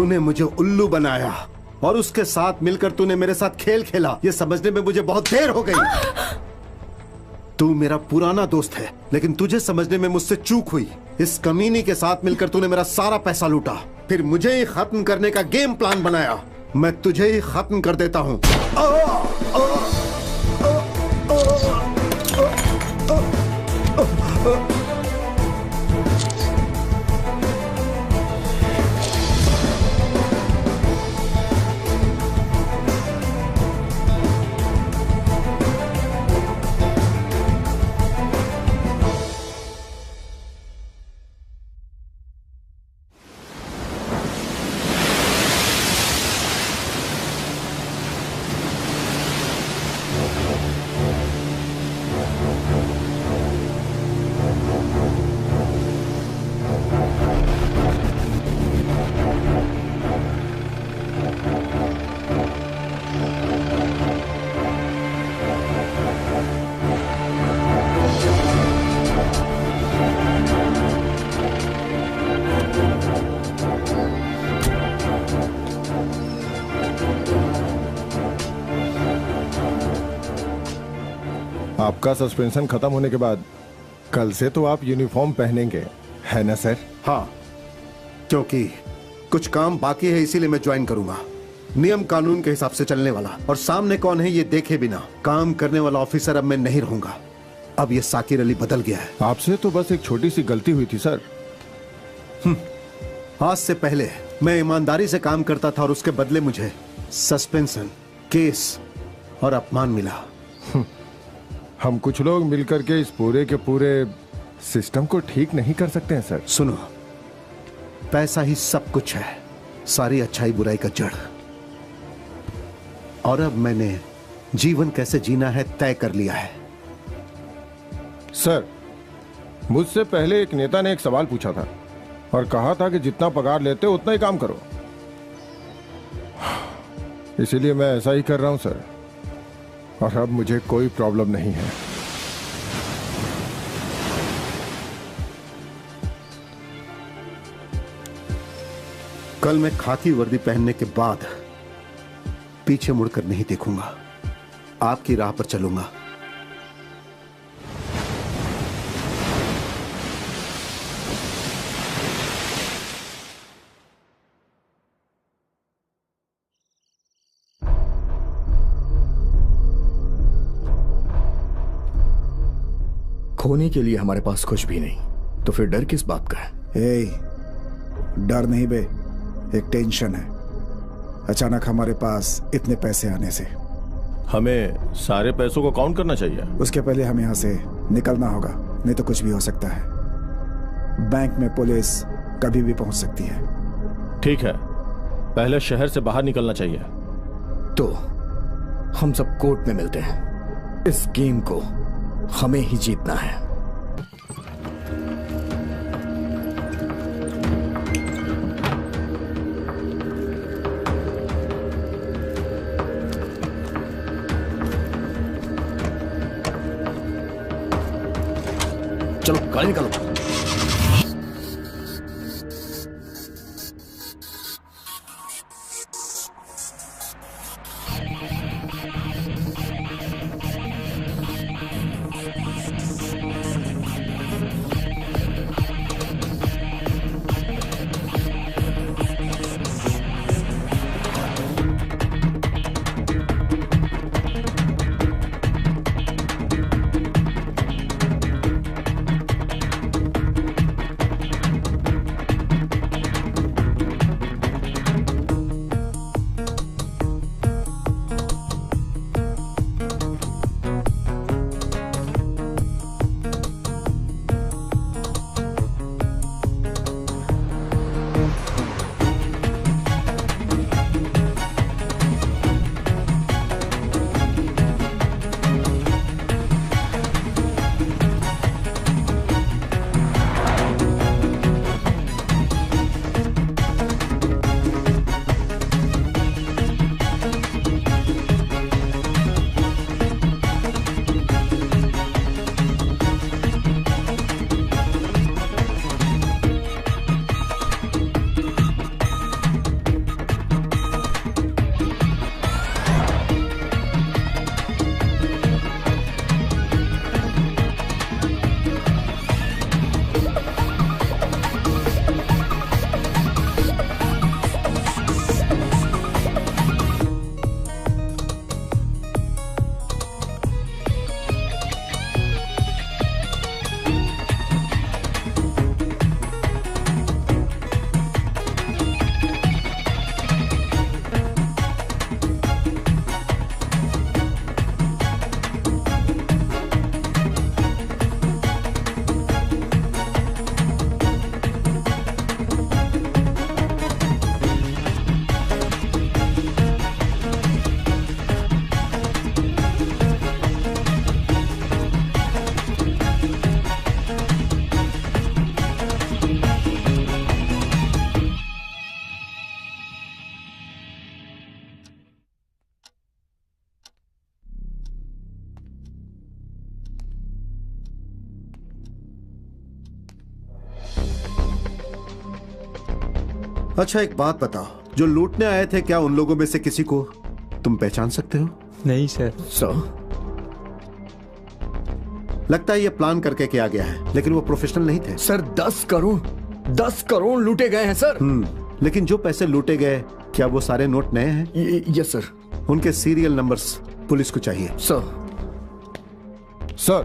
तूने मुझे उल्लू बनाया और उसके साथ मिलकर तूने मेरे साथ खेल खेला। ये समझने में मुझे बहुत देर हो गई। तू मेरा पुराना दोस्त है, लेकिन तुझे समझने में मुझसे चूक हुई। इस कमीनी के साथ मिलकर तूने मेरा सारा पैसा लूटा, फिर मुझे ही खत्म करने का गेम प्लान बनाया। मैं तुझे ही खत्म कर देता हूं। आपका सस्पेंशन खत्म होने के बाद कल से तो आप यूनिफॉर्म पहनेंगे, है ना सर? हाँ, क्योंकि कुछ काम बाकी है, इसीलिए मैं ज्वाइन करूंगा। नियम कानून के हिसाब से चलने वाला और सामने कौन है ये देखे बिना काम करने वाला ऑफिसर अब मैं नहीं रहूंगा। अब ये साकिर अली बदल गया है। आपसे तो बस एक छोटी सी गलती हुई थी सर। आज से पहले मैं ईमानदारी से काम करता था और उसके बदले मुझे सस्पेंशन, केस और अपमान मिला। हम कुछ लोग मिलकर के इस पूरे के पूरे सिस्टम को ठीक नहीं कर सकते हैं सर। सुनो, पैसा ही सब कुछ है, सारी अच्छाई बुराई का जड़। और अब मैंने जीवन कैसे जीना है तय कर लिया है। सर, मुझसे पहले एक नेता ने एक सवाल पूछा था और कहा था कि जितना पगार लेते हो उतना ही काम करो। इसीलिए मैं ऐसा ही कर रहा हूं सर, और अब मुझे कोई प्रॉब्लम नहीं है। कल मैं खाकी वर्दी पहनने के बाद पीछे मुड़कर नहीं देखूंगा, आपकी राह पर चलूंगा। खोने के लिए हमारे पास कुछ भी नहीं, तो फिर डर किस बात का है? डर नहीं बे, एक टेंशन है अचानक हमारे पास इतने पैसे आने से। हमें सारे पैसों को काउंट करना चाहिए। उसके पहले हमें यहाँ से निकलना होगा, नहीं तो कुछ भी हो सकता है। बैंक में पुलिस कभी भी पहुंच सकती है। ठीक है, पहले शहर से बाहर निकलना चाहिए। तो हम सब कोर्ट में मिलते हैं। इस गेम को हमें ही जीतना है। चलो गाड़ी निकालो। अच्छा एक बात बताओ, जो लूटने आए थे क्या उन लोगों में से किसी को तुम पहचान सकते हो? नहीं सर। सर लगता है ये प्लान करके किया गया है, लेकिन वो प्रोफेशनल नहीं थे। सर 10 करोड़ लूटे गए हैं सर। लेकिन जो पैसे लूटे गए क्या वो सारे नोट नए हैं? Yes sir. उनके सीरियल नंबर्स पुलिस को चाहिए। सर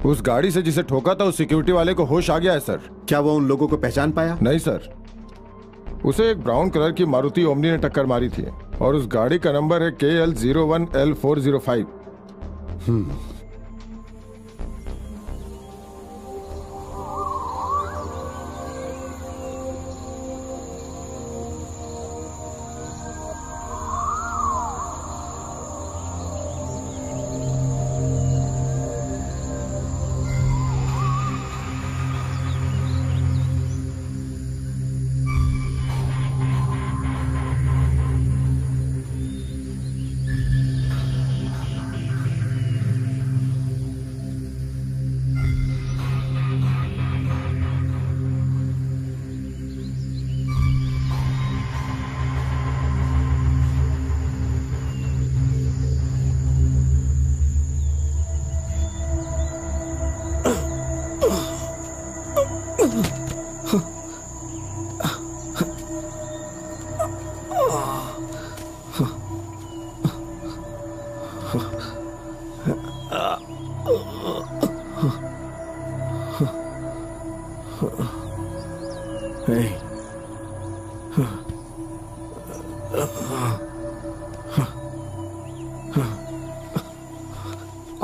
उस गाड़ी से जिसे ठोका था उस सिक्योरिटी वाले को होश आ गया है सर। क्या वो उन लोगों को पहचान पाया? नहीं सर, उसे एक ब्राउन कलर की मारुति ओमनी ने टक्कर मारी थी और उस गाड़ी का नंबर है KL01L405।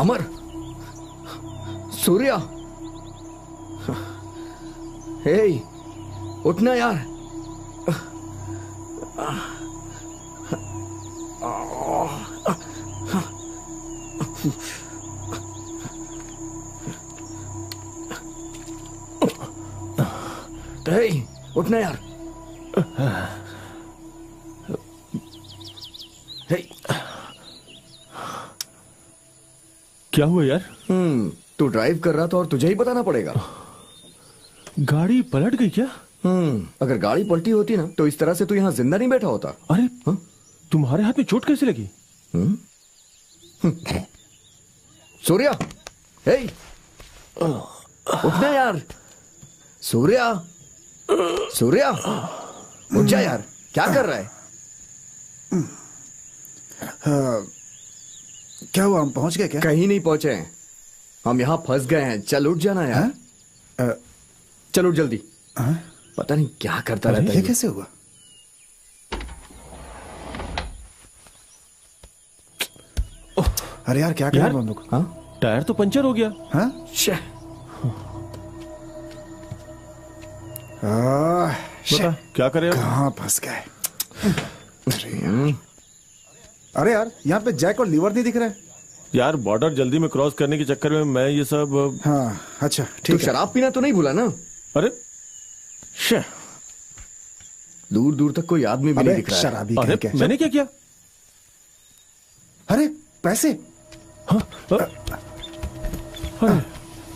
अमर, सूर्या, हे उठना यार। हे उठना यार। हे क्या हुआ यार? तू ड्राइव कर रहा था और तुझे ही बताना पड़ेगा। गाड़ी पलट गई क्या? अगर गाड़ी पलटी होती ना तो इस तरह से तू यहाँ जिंदा नहीं बैठा होता। अरे तुम्हारे हाथ में चोट कैसे लगी? सूर्या, हे उठना यार। सूर्या, सूर्या उठ जा यार, क्या कर रहा है? क्या हुआ, हम पहुंच गए क्या? कहीं नहीं पहुंचे हैं, हम यहाँ फंस गए हैं। चल उठ जाना यार। चल उठ जल्दी। पता नहीं क्या करता रहता है ये कैसे हुआ? अरे यार क्या करें हम लोग? हाँ टायर तो पंचर हो गया। हाँ? बता क्या करें? कहाँ फंस गए? अरे यार यहाँ पे जैक और लीवर नहीं दिख रहा है यार। बॉर्डर जल्दी में क्रॉस करने के चक्कर में मैं ये सब। हाँ अच्छा तू ठीक है। शराब पीना तो नहीं भूला ना? अरे दूर दूर तक कोई आदमी भी नहीं दिख रहा है। शराबी अरे क्या? मैंने क्या किया? अरे पैसे। अरे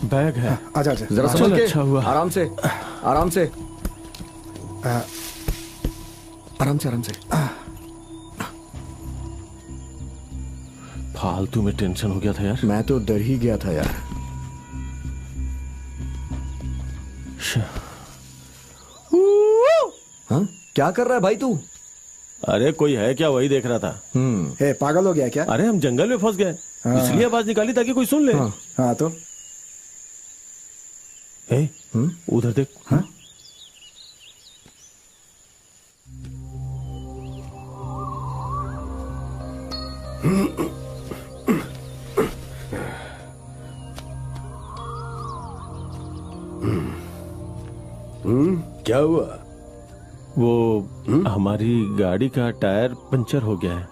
बैग है। आजा आजा जरा चल, संभल के। अच्छा हुआ। आराम से आराम से आराम से आराम से। फालतू में टेंशन हो गया था यार। मैं तो डर ही गया था यार। हाँ क्या कर रहा है भाई तू? अरे कोई है क्या, वही देख रहा था। हे पागल हो गया क्या? अरे हम जंगल में फंस गए, इसलिए आवाज निकाली ताकि कोई सुन ले। हाँ तो उधर देख। हाँ? क्या हुआ? वो हमारी गाड़ी का टायर पंचर हो गया है।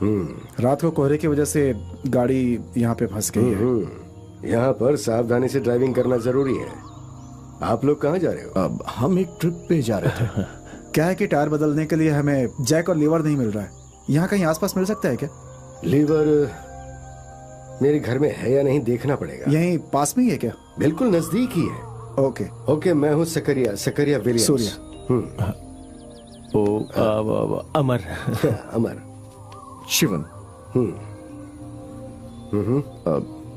रात को कोहरे की वजह से गाड़ी यहाँ पे फंस गई है। यहाँ पर सावधानी से ड्राइविंग करना जरूरी है। आप लोग कहाँ जा रहे हो? अब हम एक ट्रिप पे जा रहे थे। क्या है कि टायर बदलने के लिए हमें जैक और लीवर नहीं मिल रहा है। यहाँ कहीं आसपास मिल सकता है क्या? लीवर मेरे घर में है या नहीं देखना पड़ेगा। यहीं पास में ही है क्या? बिल्कुल नजदीक ही है। ओके ओके, मैं हूँ सकरिया विलियम्स। सूर्या। अमर। अमर। शिवन।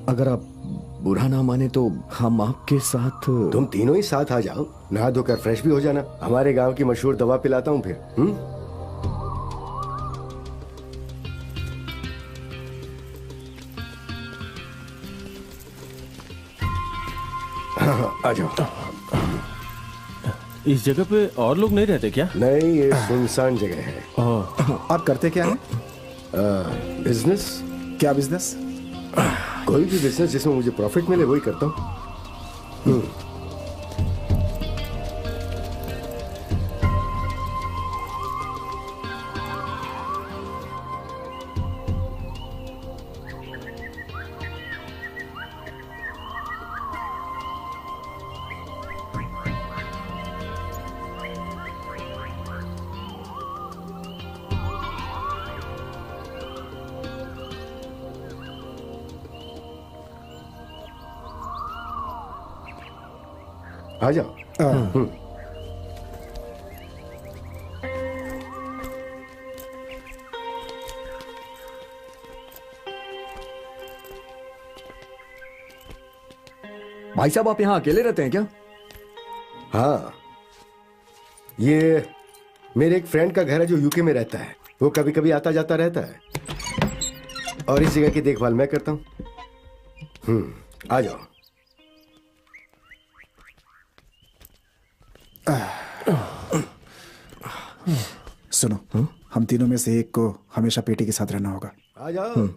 अगर आप बुरा ना माने तो हम आपके साथ। तुम तीनों ही साथ आ जाओ, नहा धोकर फ्रेश भी हो जाना। हमारे गांव की मशहूर दवा पिलाता हूँ फिर। हाँ, आ जाओ। इस जगह पे और लोग नहीं रहते क्या? नहीं, ये सुनसान जगह है। आप करते क्या हैं? बिजनेस। क्या बिजनेस? कोई भी बिजनेस जिसमें मुझे प्रॉफिट मिले वही करता हूँ। आ जाओ। भाई साहब, आप यहाँ अकेले रहते हैं क्या? हाँ, ये मेरे एक फ्रेंड का घर है जो यूके में रहता है। वो कभी कभी आता जाता रहता है और इस जगह की देखभाल मैं करता हूँ। आ जाओ। सुनो, हम तीनों में से एक को हमेशा पेटी के साथ रहना होगा। आ जाओ।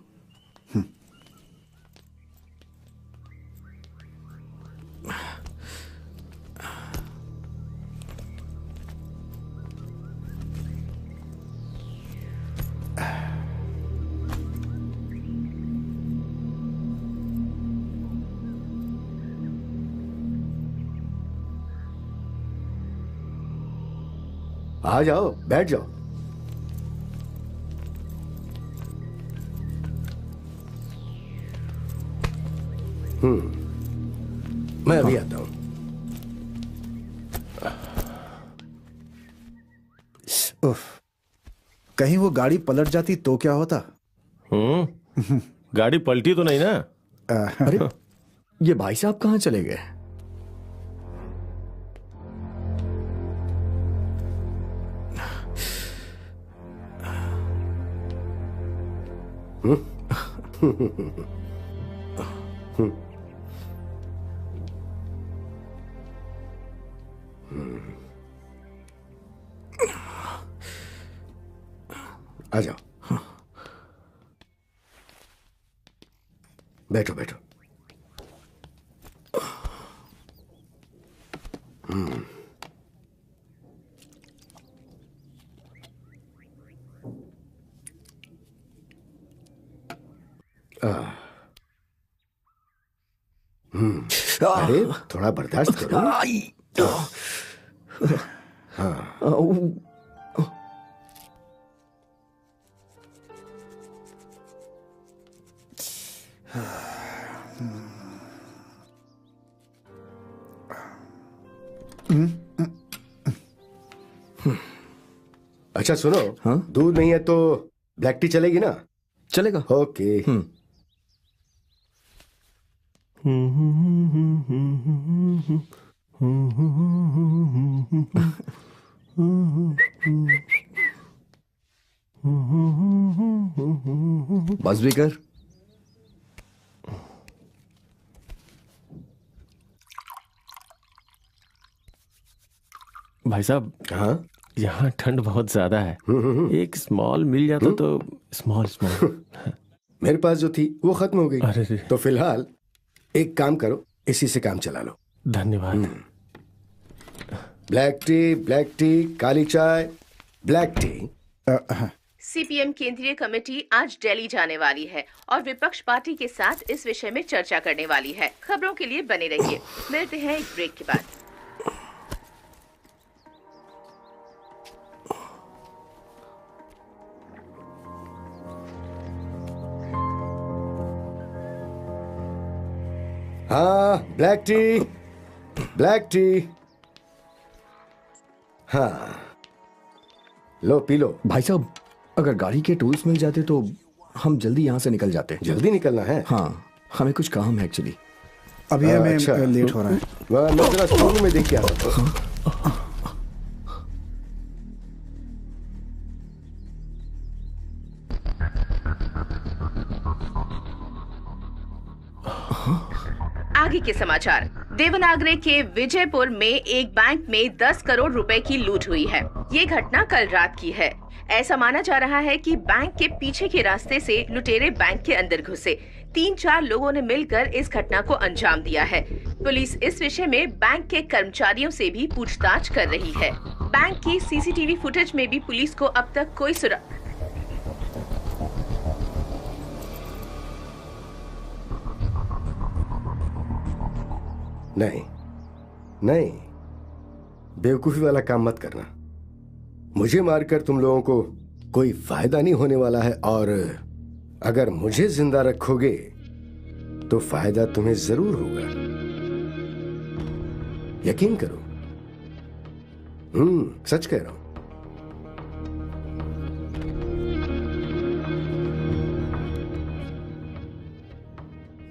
आ जाओ, बैठ जाओ। मैं अभी आता हूं। उफ, कहीं वो गाड़ी पलट जाती तो क्या होता? गाड़ी पलटी तो नहीं ना? अरे, ये भाई साहब कहाँ चले गए? आ जाओ। बैठो बैठो। अरे थोड़ा बर्दाश्त करो। अच्छा सुनो, दूध नहीं है तो ब्लैक टी चलेगी ना? चलेगा। ओके। बस भी कर। भाई साहब, हाँ, यहाँ ठंड बहुत ज्यादा है। एक स्मॉल मिल जाता तो। Small small. मेरे पास जो थी वो खत्म हो गई। अरे रे। तो फिलहाल एक काम करो, इसी से काम चला लो। धन्यवाद। ब्लैक टी, काली चाय, ब्लैक टी। सीपीएम केंद्रीय कमेटी आज दिल्ली जाने वाली है और विपक्ष पार्टी के साथ इस विषय में चर्चा करने वाली है। खबरों के लिए बने रहिए। मिलते हैं एक ब्रेक के बाद। हाँ, ब्लैक टी। हाँ, लो पी लो। भाई साहब, अगर गाड़ी के टूल्स मिल जाते तो हम जल्दी यहाँ से निकल जाते। जल्दी निकलना है? हाँ, हमें कुछ काम है एक्चुअली। अभी हमें अच्छा। लेट हो रहा है। मैं जरा स्टोर में देख के आता हूँ। आगे के समाचार। देवनागरी के विजयपुर में एक बैंक में 10 करोड़ रुपए की लूट हुई है। ये घटना कल रात की है। ऐसा माना जा रहा है कि बैंक के पीछे के रास्ते से लुटेरे बैंक के अंदर घुसे। 3-4 लोगों ने मिलकर इस घटना को अंजाम दिया है। पुलिस इस विषय में बैंक के कर्मचारियों से भी पूछताछ कर रही है। बैंक की सीसीटीवी फुटेज में भी पुलिस को अब तक कोई सुराग नहीं नहीं, बेवकूफी वाला काम मत करना। मुझे मारकर तुम लोगों को कोई फायदा नहीं होने वाला है, और अगर मुझे जिंदा रखोगे तो फायदा तुम्हें जरूर होगा। यकीन करो, सच कह रहा हूं।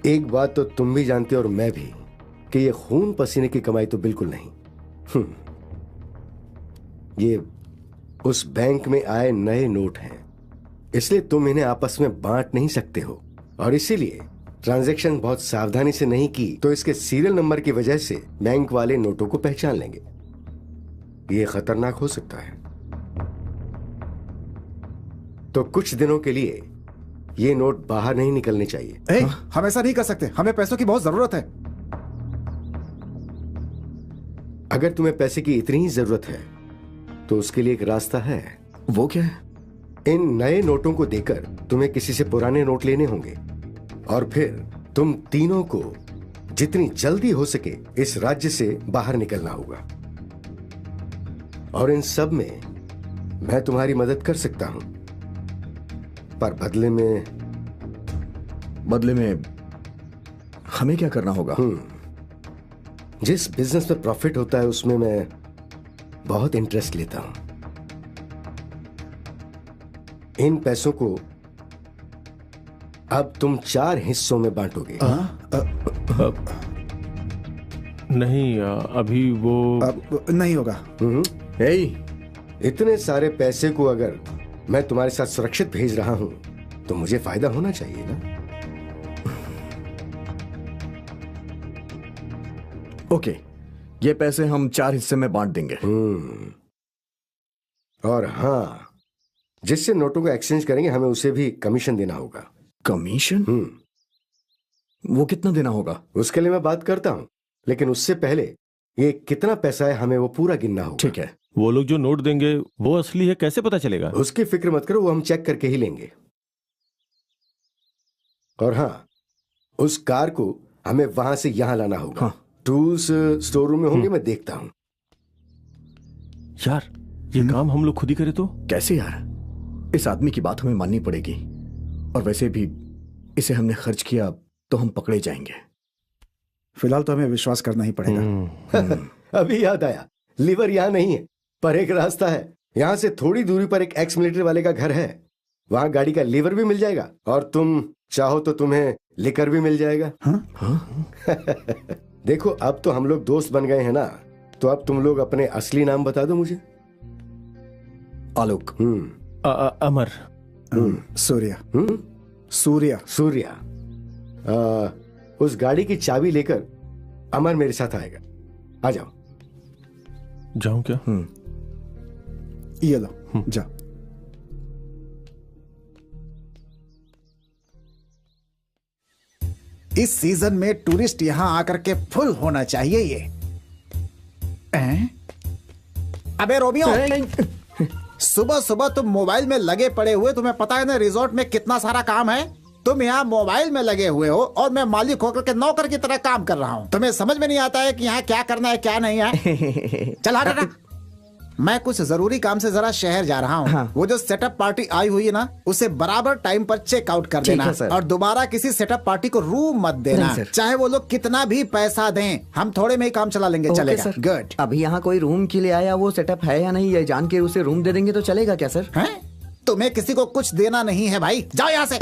एक बात तो तुम भी जानते हो और मैं भी, कि ये खून पसीने की कमाई तो बिल्कुल नहीं। ये उस बैंक में आए नए नोट हैं, इसलिए तुम इन्हें आपस में बांट नहीं सकते हो, और इसीलिए ट्रांजैक्शन बहुत सावधानी से नहीं की तो इसके सीरियल नंबर की वजह से बैंक वाले नोटों को पहचान लेंगे। ये खतरनाक हो सकता है। तो कुछ दिनों के लिए ये नोट बाहर नहीं निकलने चाहिए। हम ऐसा नहीं कर सकते, हमें पैसों की बहुत जरूरत है। अगर तुम्हें पैसे की इतनी ही जरूरत है तो उसके लिए एक रास्ता है। वो क्या है? इन नए नोटों को देकर तुम्हें किसी से पुराने नोट लेने होंगे, और फिर तुम तीनों को जितनी जल्दी हो सके इस राज्य से बाहर निकलना होगा। और इन सब में मैं तुम्हारी मदद कर सकता हूं, पर बदले में हमें क्या करना होगा? जिस बिजनेस में प्रॉफिट होता है उसमें मैं बहुत इंटरेस्ट लेता हूं। इन पैसों को अब तुम 4 हिस्सों में बांटोगे। नहीं, अभी वो नहीं होगा। इतने सारे पैसे को अगर मैं तुम्हारे साथ सुरक्षित भेज रहा हूं तो मुझे फायदा होना चाहिए ना। ओके, ये पैसे हम 4 हिस्से में बांट देंगे। और हाँ, जिससे नोटों को एक्सचेंज करेंगे हमें उसे भी कमीशन देना होगा। कमीशन? वो कितना देना होगा? उसके लिए मैं बात करता हूं, लेकिन उससे पहले ये कितना पैसा है हमें वो पूरा गिनना होगा। ठीक है। वो लोग जो नोट देंगे वो असली है, कैसे पता चलेगा? उसकी फिक्र मत करो, वो हम चेक करके ही लेंगे। और हाँ, उस कार को हमें वहां से यहां लाना होगा। हाँ। टूल्स स्टोर रूम में होंगे, मैं देखता हूं। यार, ये काम हम लोग खुद ही करें तो? कैसे यार? इस आदमी की बात हमें माननी पड़ेगी, और वैसे भी इसे हमने खर्च किया तो हम पकड़े जाएंगे। फिलहाल तो हमें विश्वास करना ही पड़ेगा। अभी याद आया, लीवर यहां नहीं है, पर एक रास्ता है। यहां से थोड़ी दूरी पर एक एक्स मिलिट्री वाले का घर है, वहां गाड़ी का लीवर भी मिल जाएगा, और तुम चाहो तो तुम्हें लिकर भी मिल जाएगा। देखो, अब तो हम लोग दोस्त बन गए हैं ना, तो अब तुम लोग अपने असली नाम बता दो मुझे। आलोक। अमर। सूर्या। सूर्या। सूर्या। उस गाड़ी की चाबी लेकर अमर मेरे साथ आएगा। आ जाओ। जाऊं क्या? ये लो, जाओ। इस सीजन में टूरिस्ट यहां आकर के फुल होना चाहिए ये। अबे रोमियो, सुबह सुबह तुम मोबाइल में लगे पड़े हुए, तुम्हें पता है ना रिजॉर्ट में कितना सारा काम है। तुम यहाँ मोबाइल में लगे हुए हो और मैं मालिक होकर के नौकर की तरह काम कर रहा हूँ। तुम्हें समझ में नहीं आता है कि यहाँ क्या करना है क्या नहीं है। चल हट। मैं कुछ जरूरी काम से जरा शहर जा रहा हूँ। हाँ। वो जो सेटअप पार्टी आई हुई है ना, उसे बराबर टाइम पर चेकआउट कर ठीक देना है, सर। और दोबारा किसी सेटअप पार्टी को रूम मत देना। नहीं, सर। चाहे वो लोग कितना भी पैसा दें, हम थोड़े में ही काम चला लेंगे। ओके, चलेगा? सर। गुड। अभी यहाँ कोई रूम के लिए आया, वो सेटअप है या नहीं ये जान के उसे रूम दे देंगे तो चलेगा क्या सर? हैं? तुम्हें किसी को कुछ देना नहीं है भाई, जाओ यहाँ से।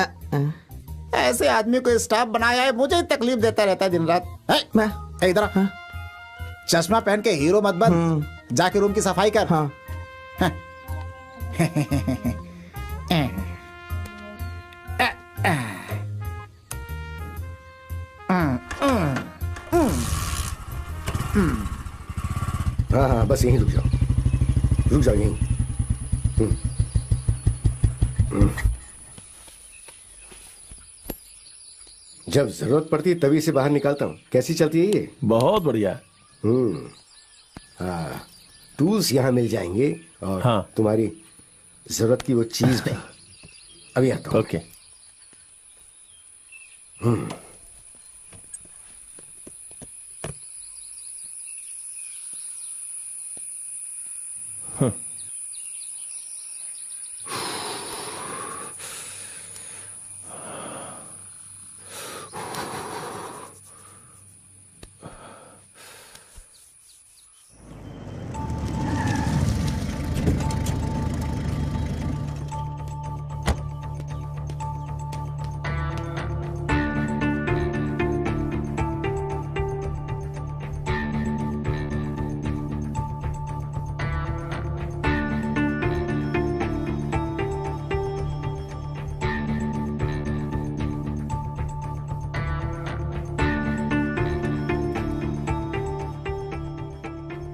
ऐसे आदमी को स्टाफ बनाया है, मुझे ही तकलीफ देता रहता है दिन रात। मैं ए, इधर आ। चश्मा पहन के हीरो मत बन, जाके रूम की सफाई कर। हाँ हाँ हाँ, बस यहीं रुक जाओ, रुक जाओ यहीं। जब जरूरत पड़ती है तभी से बाहर निकालता हूँ। कैसी चलती है ये? बहुत बढ़िया। हाँ, टूल्स यहाँ मिल जाएंगे और हाँ। तुम्हारी जरूरत की वो चीज भी। अभी आता हूँ। ओके।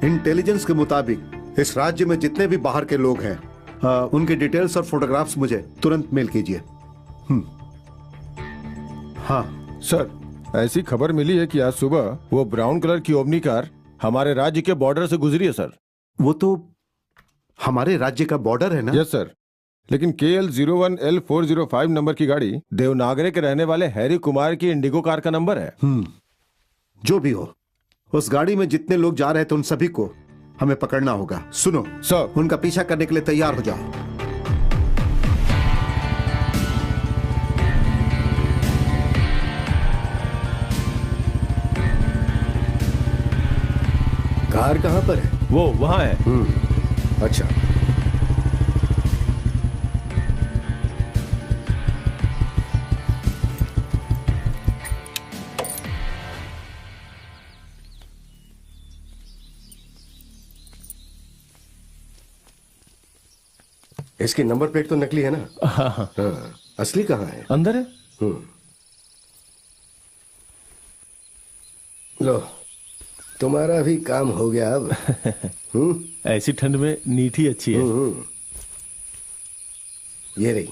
इंटेलिजेंस के मुताबिक इस राज्य में जितने भी बाहर के लोग हैं, उनके डिटेल्स और फोटोग्राफ्स मुझे तुरंत मेल कीजिए। हाँ सर, ऐसी खबर मिली है कि आज सुबह वो ब्राउन कलर की ओमनी कार हमारे राज्य के बॉर्डर से गुजरी है सर। वो तो हमारे राज्य का बॉर्डर है ना? यस सर, लेकिन KL01L405 नंबर की गाड़ी देवनागरे के रहने वाले हैरी कुमार की इंडिगो कार का नंबर है। जो भी हो, उस गाड़ी में जितने लोग जा रहे थे उन सभी को हमें पकड़ना होगा। सुनो सर। उनका पीछा करने के लिए तैयार हो जाओ। कार कहाँ पर है? वो वहां है। अच्छा। इसकी नंबर प्लेट तो नकली है ना? हाँ, असली कहाँ है? अंदर है। लो, तुम्हारा भी काम हो गया अब। ऐसी ठंड में नीट ही अच्छी है। ये रही।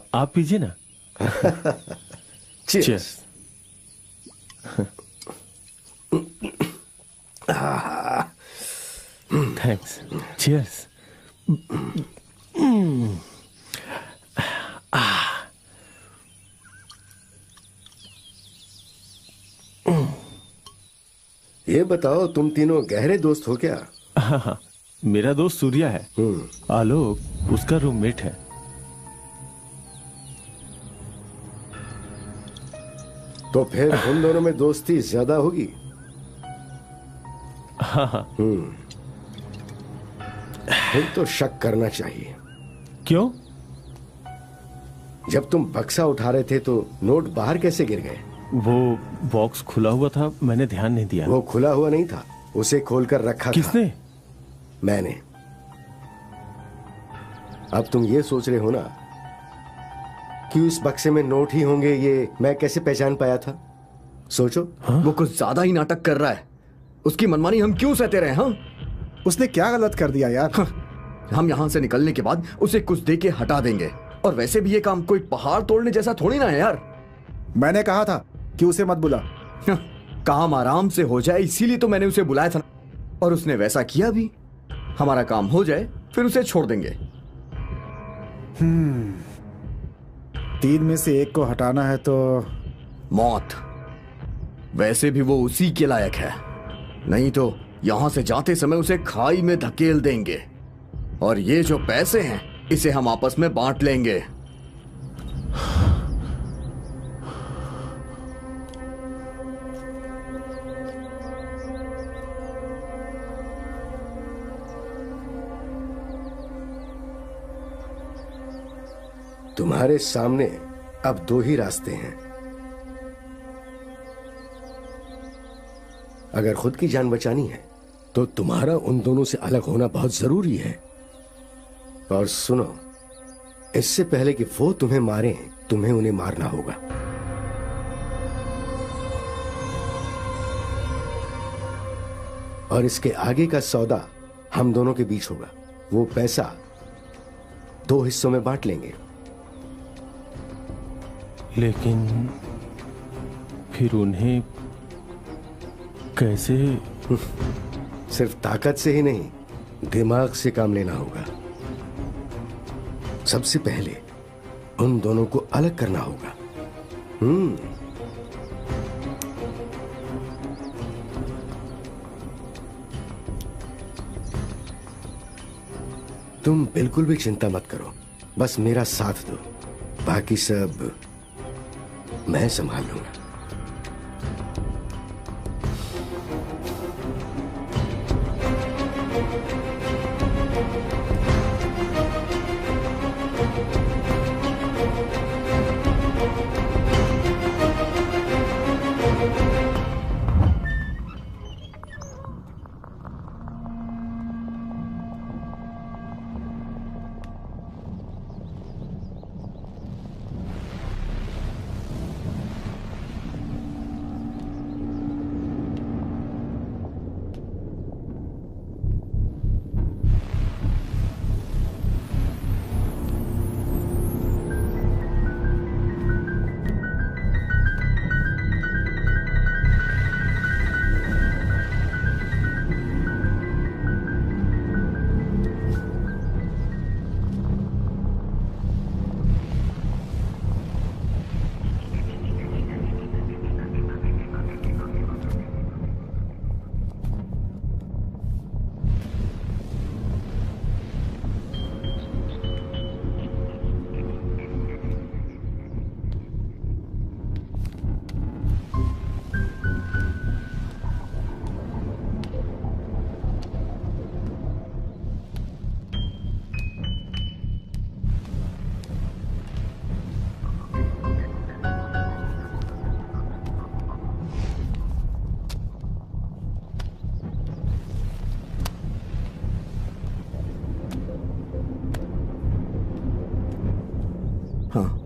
आप पीजिए ना। Cheers. थैंक्स। चीयर्स। ये बताओ, तुम तीनों गहरे दोस्त हो क्या? हाँ, मेरा दोस्त सूर्या है। आलोक उसका रूममेट है। तो फिर उन दोनों में दोस्ती ज्यादा होगी। हाँ। फिर तो शक करना चाहिए। क्यों? जब तुम बक्सा उठा रहे थे तो नोट बाहर कैसे गिर गए? वो बॉक्स खुला हुआ था, मैंने ध्यान नहीं दिया। वो खुला हुआ नहीं था, उसे खोलकर रखा किसने? था। मैंने। अब तुम ये सोच रहे हो ना कि उस बक्से में नोट ही होंगे, ये मैं कैसे पहचान पाया था? सोचो। वो कुछ ज्यादा ही नाटक कर रहा है। उसकी मनमानी हम क्यों सहते रहे? हाँ, उसने क्या गलत कर दिया यार? हम यहाँ से निकलने के बाद उसे कुछ दे के हटा देंगे। और वैसे भी ये काम कोई पहाड़ तोड़ने जैसा थोड़ी ना है यार। मैंने कहा था कि उसे मत बुला। काम आराम से हो जाए इसीलिए तो मैंने उसे बुलाया था, और उसने वैसा किया भी। हमारा काम हो जाए फिर उसे छोड़ देंगे। 3 में से 1 को हटाना है तो मौत। वैसे भी वो उसी के लायक है, नहीं तो यहां से जाते समय उसे खाई में धकेल देंगे। और ये जो पैसे हैं इसे हम आपस में बांट लेंगे। तुम्हारे सामने अब दो ही रास्ते हैं। अगर खुद की जान बचानी है तो तुम्हारा उन दोनों से अलग होना बहुत जरूरी है। और सुनो, इससे पहले कि वो तुम्हें मारें, तुम्हें उन्हें मारना होगा। और इसके आगे का सौदा हम दोनों के बीच होगा। वो पैसा 2 हिस्सों में बांट लेंगे। लेकिन फिर उन्हें कैसे? सिर्फ ताकत से ही नहीं, दिमाग से काम लेना होगा। सबसे पहले उन दोनों को अलग करना होगा। तुम बिल्कुल भी चिंता मत करो, बस मेरा साथ दो, बाकी सब मैं संभाल लूंगा।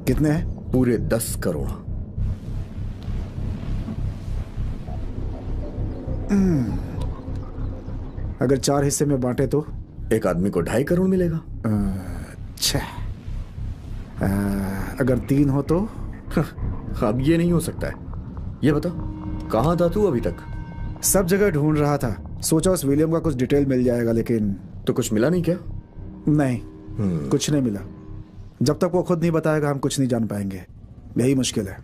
कितने हैं? पूरे 10 करोड़। अगर 4 हिस्से में बांटे तो एक आदमी को 2.5 करोड़ मिलेगा। अच्छा, अगर 3 हो तो? अब ये नहीं हो सकता है। ये बता, कहाँ था तू अभी तक? सब जगह ढूंढ रहा था, सोचा उस विलियम का कुछ डिटेल मिल जाएगा, लेकिन तो कुछ मिला नहीं क्या? नहीं, कुछ नहीं मिला। जब तक वो खुद नहीं बताएगा हम कुछ नहीं जान पाएंगे, यही मुश्किल है।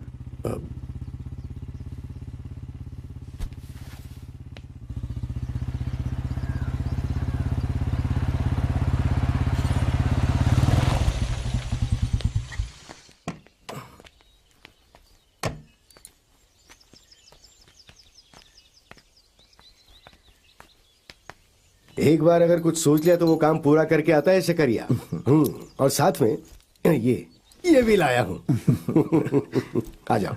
एक बार अगर कुछ सोच लिया तो वो काम पूरा करके आता है शकरिया। और साथ में ये भी लाया हूं। आ जाओ।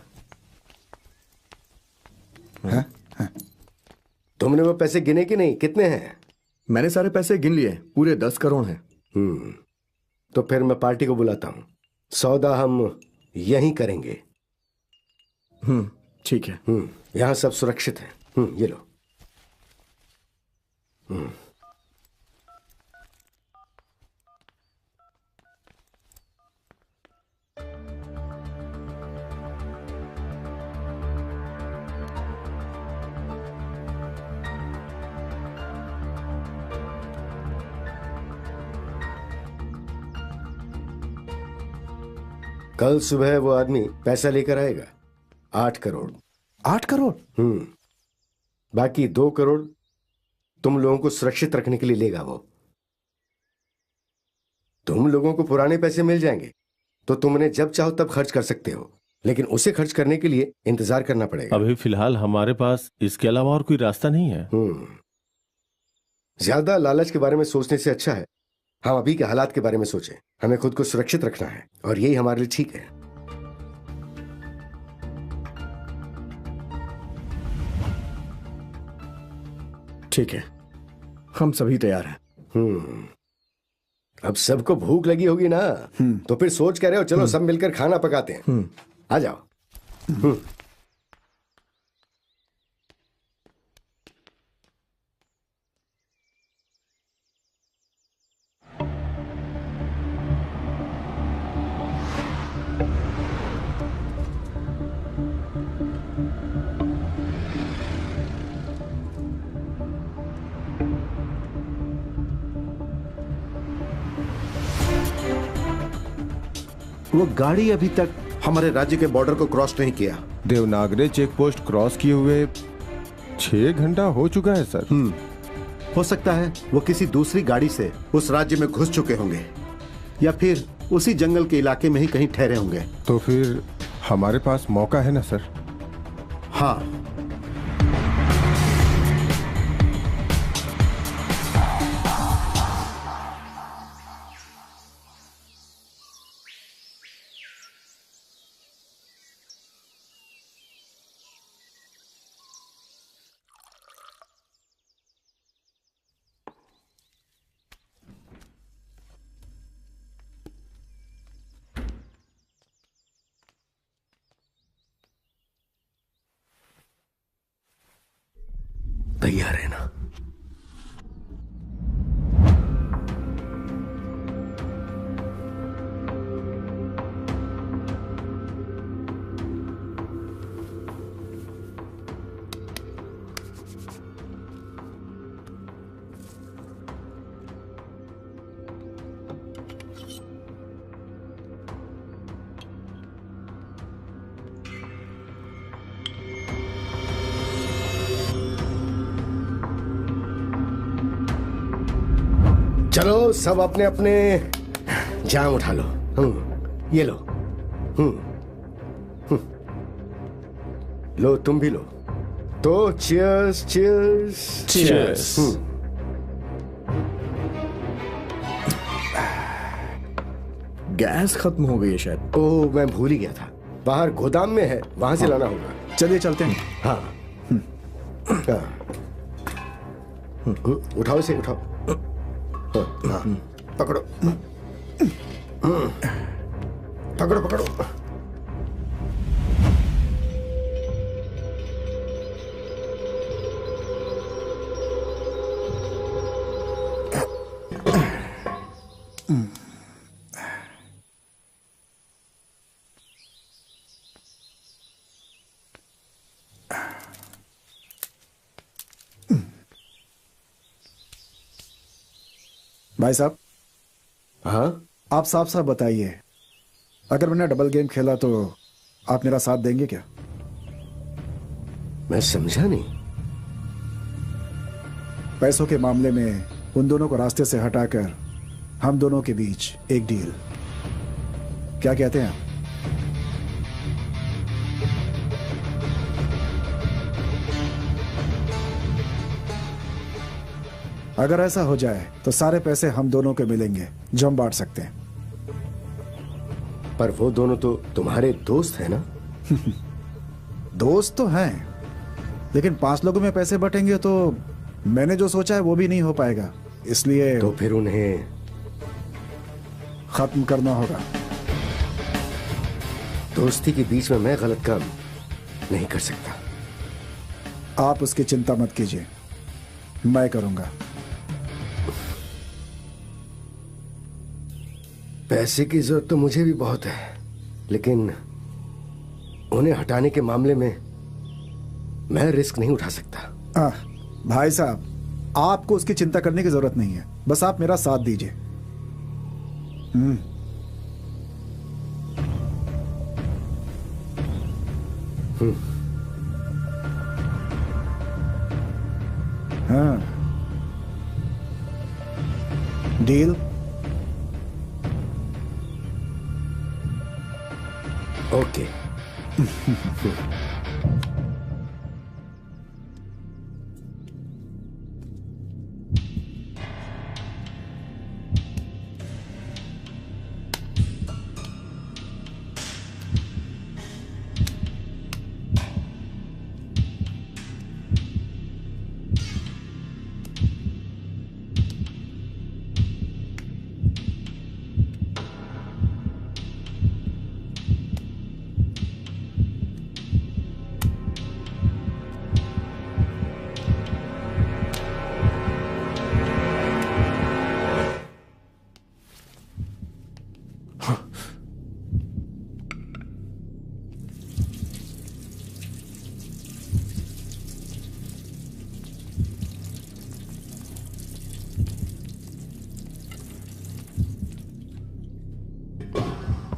तुमने वो पैसे गिने कि नहीं? कितने हैं? मैंने सारे पैसे गिन लिए, पूरे 10 करोड़ हैं। तो फिर मैं पार्टी को बुलाता हूं, सौदा हम यहीं करेंगे। ठीक है। यहां सब सुरक्षित है। ये लो। कल सुबह वो आदमी पैसा लेकर आएगा। 8 करोड़। 8 करोड़? बाकी 2 करोड़ तुम लोगों को सुरक्षित रखने के लिए लेगा वो। तुम लोगों को पुराने पैसे मिल जाएंगे तो तुम उन्हें जब चाहो तब खर्च कर सकते हो, लेकिन उसे खर्च करने के लिए इंतजार करना पड़ेगा। अभी फिलहाल हमारे पास इसके अलावा और कोई रास्ता नहीं है। ज्यादा लालच के बारे में सोचने से अच्छा है हम अभी के हालात के बारे में सोचें। हमें खुद को सुरक्षित रखना है और यही हमारे लिए ठीक है। ठीक है, हम सभी तैयार हैं। अब सबको भूख लगी होगी ना, तो फिर सोच कह रहे हो चलो सब मिलकर खाना पकाते हैं। आ जाओ। वो गाड़ी अभी तक हमारे राज्य के बॉर्डर को क्रॉस नहीं किया। देवनागरी चेक पोस्ट क्रॉस किए हुए 6 घंटा हो चुका है सर। हो सकता है वो किसी दूसरी गाड़ी से उस राज्य में घुस चुके होंगे या फिर उसी जंगल के इलाके में ही कहीं ठहरे होंगे। तो फिर हमारे पास मौका है ना सर? हाँ, तैयार है ना? चलो सब अपने अपने जाम उठा लो। ये लो। लो तुम भी लो। तो चीयर्स चीयर्स चीयर्स। गैस खत्म हो गई है शायद। ओह, मैं भूल ही गया था। बाहर गोदाम में है, वहां से लाना होगा। चलिए चलते हैं। हाँ। उठाओ इसे, उठाओ। हाँ, पकड़ो। पकड़ो पकड़ो। भाई साहब। हाँ, आप साफ साफ बताइए, अगर मैंने डबल गेम खेला तो आप मेरा साथ देंगे क्या? मैं समझा नहीं। पैसों के मामले में उन दोनों को रास्ते से हटाकर हम दोनों के बीच एक डील, क्या कहते हैं आप? अगर ऐसा हो जाए तो सारे पैसे हम दोनों के मिलेंगे जो हम बांट सकते हैं। पर वो दोनों तो तुम्हारे दोस्त हैं ना? दोस्त तो हैं, लेकिन 5 लोगों में पैसे बटेंगे तो मैंने जो सोचा है वो भी नहीं हो पाएगा, इसलिए तो फिर उन्हें खत्म करना होगा। दोस्ती के बीच में मैं गलत काम नहीं कर सकता। आप उसकी चिंता मत कीजिए, मैं करूंगा। पैसे की जरूरत तो मुझे भी बहुत है, लेकिन उन्हें हटाने के मामले में मैं रिस्क नहीं उठा सकता। भाई साहब, आपको उसकी चिंता करने की जरूरत नहीं है, बस आप मेरा साथ दीजिए। हाँ, डील। ओके।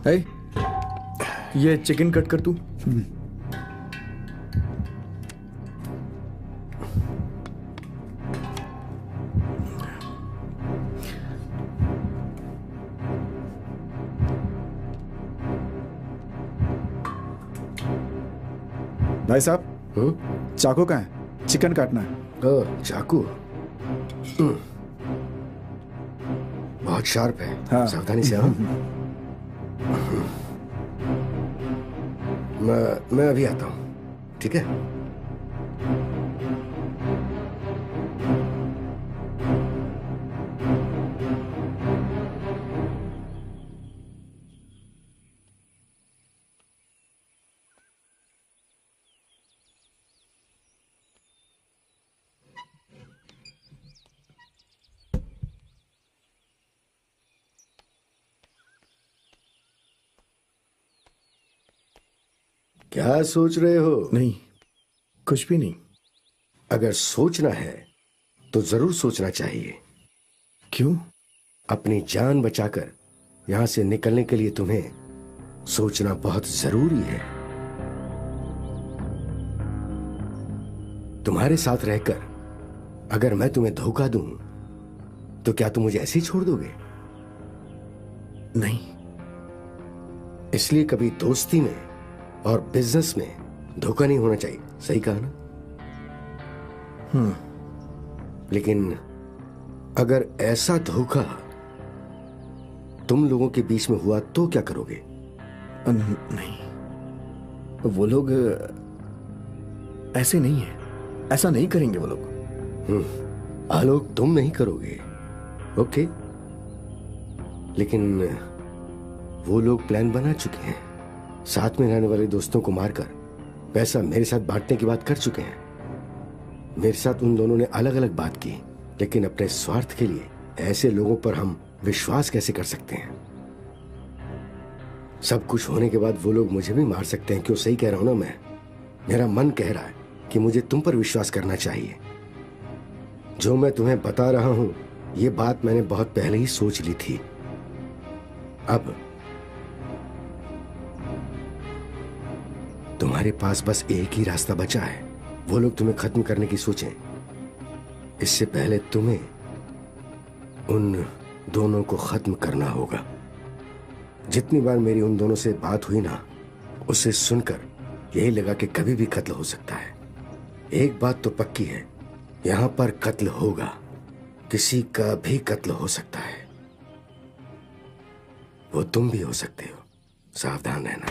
है ये चिकन कट कर तू। भाई साहब, चाकू कहाँ है? चिकन काटना है। चाकू बहुत शार्प है। हाँ। सावधानी से आओ। मैं अभी आता हूँ, ठीक है? क्या सोच रहे हो? नहीं, कुछ भी नहीं। अगर सोचना है तो जरूर सोचना चाहिए। क्यों? अपनी जान बचाकर यहां से निकलने के लिए तुम्हें सोचना बहुत जरूरी है। तुम्हारे साथ रहकर अगर मैं तुम्हें धोखा दूं तो क्या तुम मुझे ऐसे ही छोड़ दोगे? नहीं। इसलिए कभी दोस्ती में और बिजनेस में धोखा नहीं होना चाहिए। सही कहा ना? लेकिन अगर ऐसा धोखा तुम लोगों के बीच में हुआ तो क्या करोगे? नहीं, वो लोग ऐसे नहीं है। ऐसा नहीं करेंगे वो लोग। आलोक, तुम नहीं करोगे, ओके, लेकिन वो लोग प्लान बना चुके हैं। साथ में रहने वाले दोस्तों को मारकर पैसा मेरे साथ बांटने की बात कर चुके हैं। मेरे साथ उन दोनों ने अलग अलग बात की, लेकिन अपने स्वार्थ के लिए ऐसे लोगों पर हम विश्वास कैसे कर सकते हैं? सब कुछ होने के बाद वो लोग मुझे भी मार सकते हैं। क्यों? सही कह रहा हूं ना मैं? मेरा मन कह रहा है कि मुझे तुम पर विश्वास करना चाहिए। जो मैं तुम्हें बता रहा हूं ये बात मैंने बहुत पहले ही सोच ली थी। अब तुम्हारे पास बस एक ही रास्ता बचा है। वो लोग तुम्हें खत्म करने की सोचें, इससे पहले तुम्हें उन दोनों को खत्म करना होगा। जितनी बार मेरी उन दोनों से बात हुई ना, उसे सुनकर यही लगा कि कभी भी कत्ल हो सकता है। एक बात तो पक्की है, यहां पर कत्ल होगा। किसी का भी कत्ल हो सकता है। वो तुम भी हो सकते हो। सावधान रहना।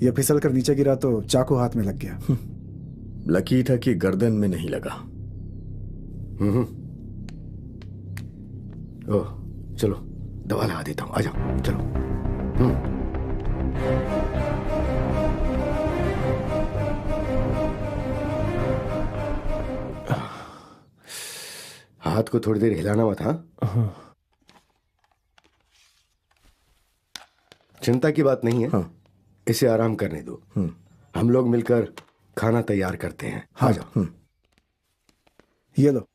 ये फिसल कर नीचे गिरा तो चाकू हाथ में लग गया। लकी था कि गर्दन में नहीं लगा। ओह, चलो दवा लगा देता हूँ, आ जाओ चलो। हाथ को थोड़ी देर हिलाना मत। हाँ, चिंता की बात नहीं है। हाँ। इसे आराम करने दो। हम लोग मिलकर खाना तैयार करते हैं। हाँ। आ जाओ। ये लो।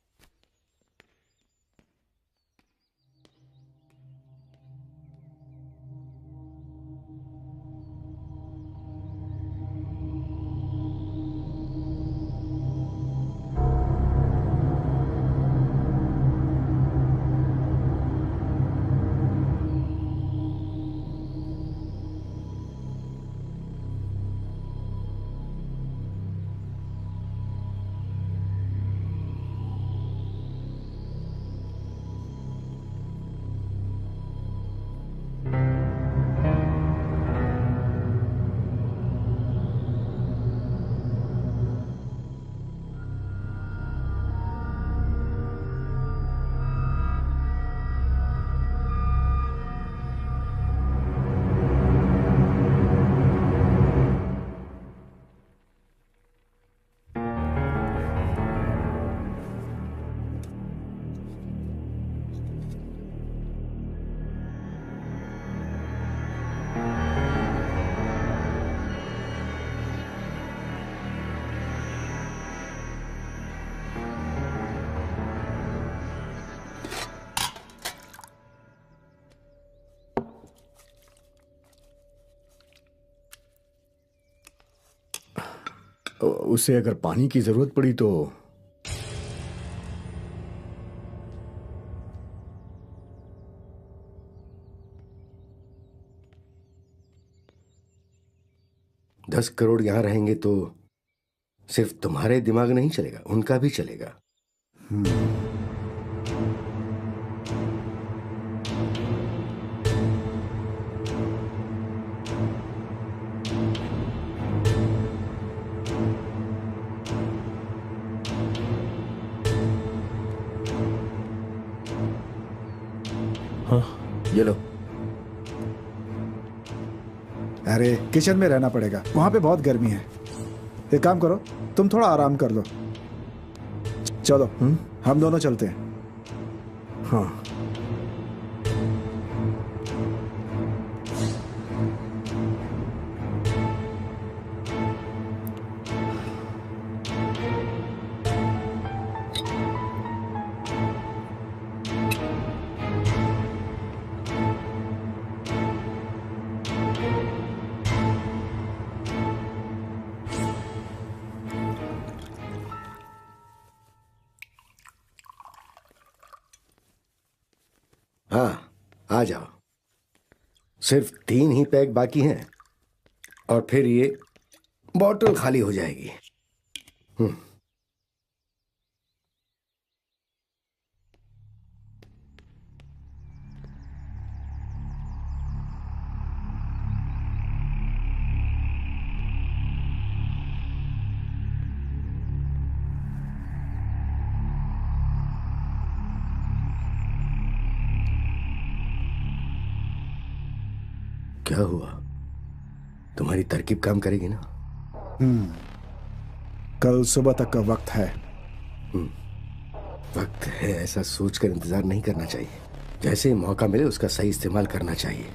उसे अगर पानी की जरूरत पड़ी तो $10 करोड़ यहां रहेंगे तो सिर्फ तुम्हारे दिमाग नहीं चलेगा, उनका भी चलेगा। ये लो। अरे किचन में रहना पड़ेगा, वहां पे बहुत गर्मी है। एक काम करो, तुम थोड़ा आराम कर लो। चलो हम दोनों चलते हैं। हाँ। हाँ, आ जाओ। सिर्फ 3 ही पैक बाकी हैं और फिर ये बॉटल खाली हो जाएगी। क्या हुआ? तुम्हारी तरकीब काम करेगी ना? कल सुबह तक का वक्त है। वक्त है ऐसा सोचकर इंतजार नहीं करना चाहिए। जैसे ही मौका मिले उसका सही इस्तेमाल करना चाहिए।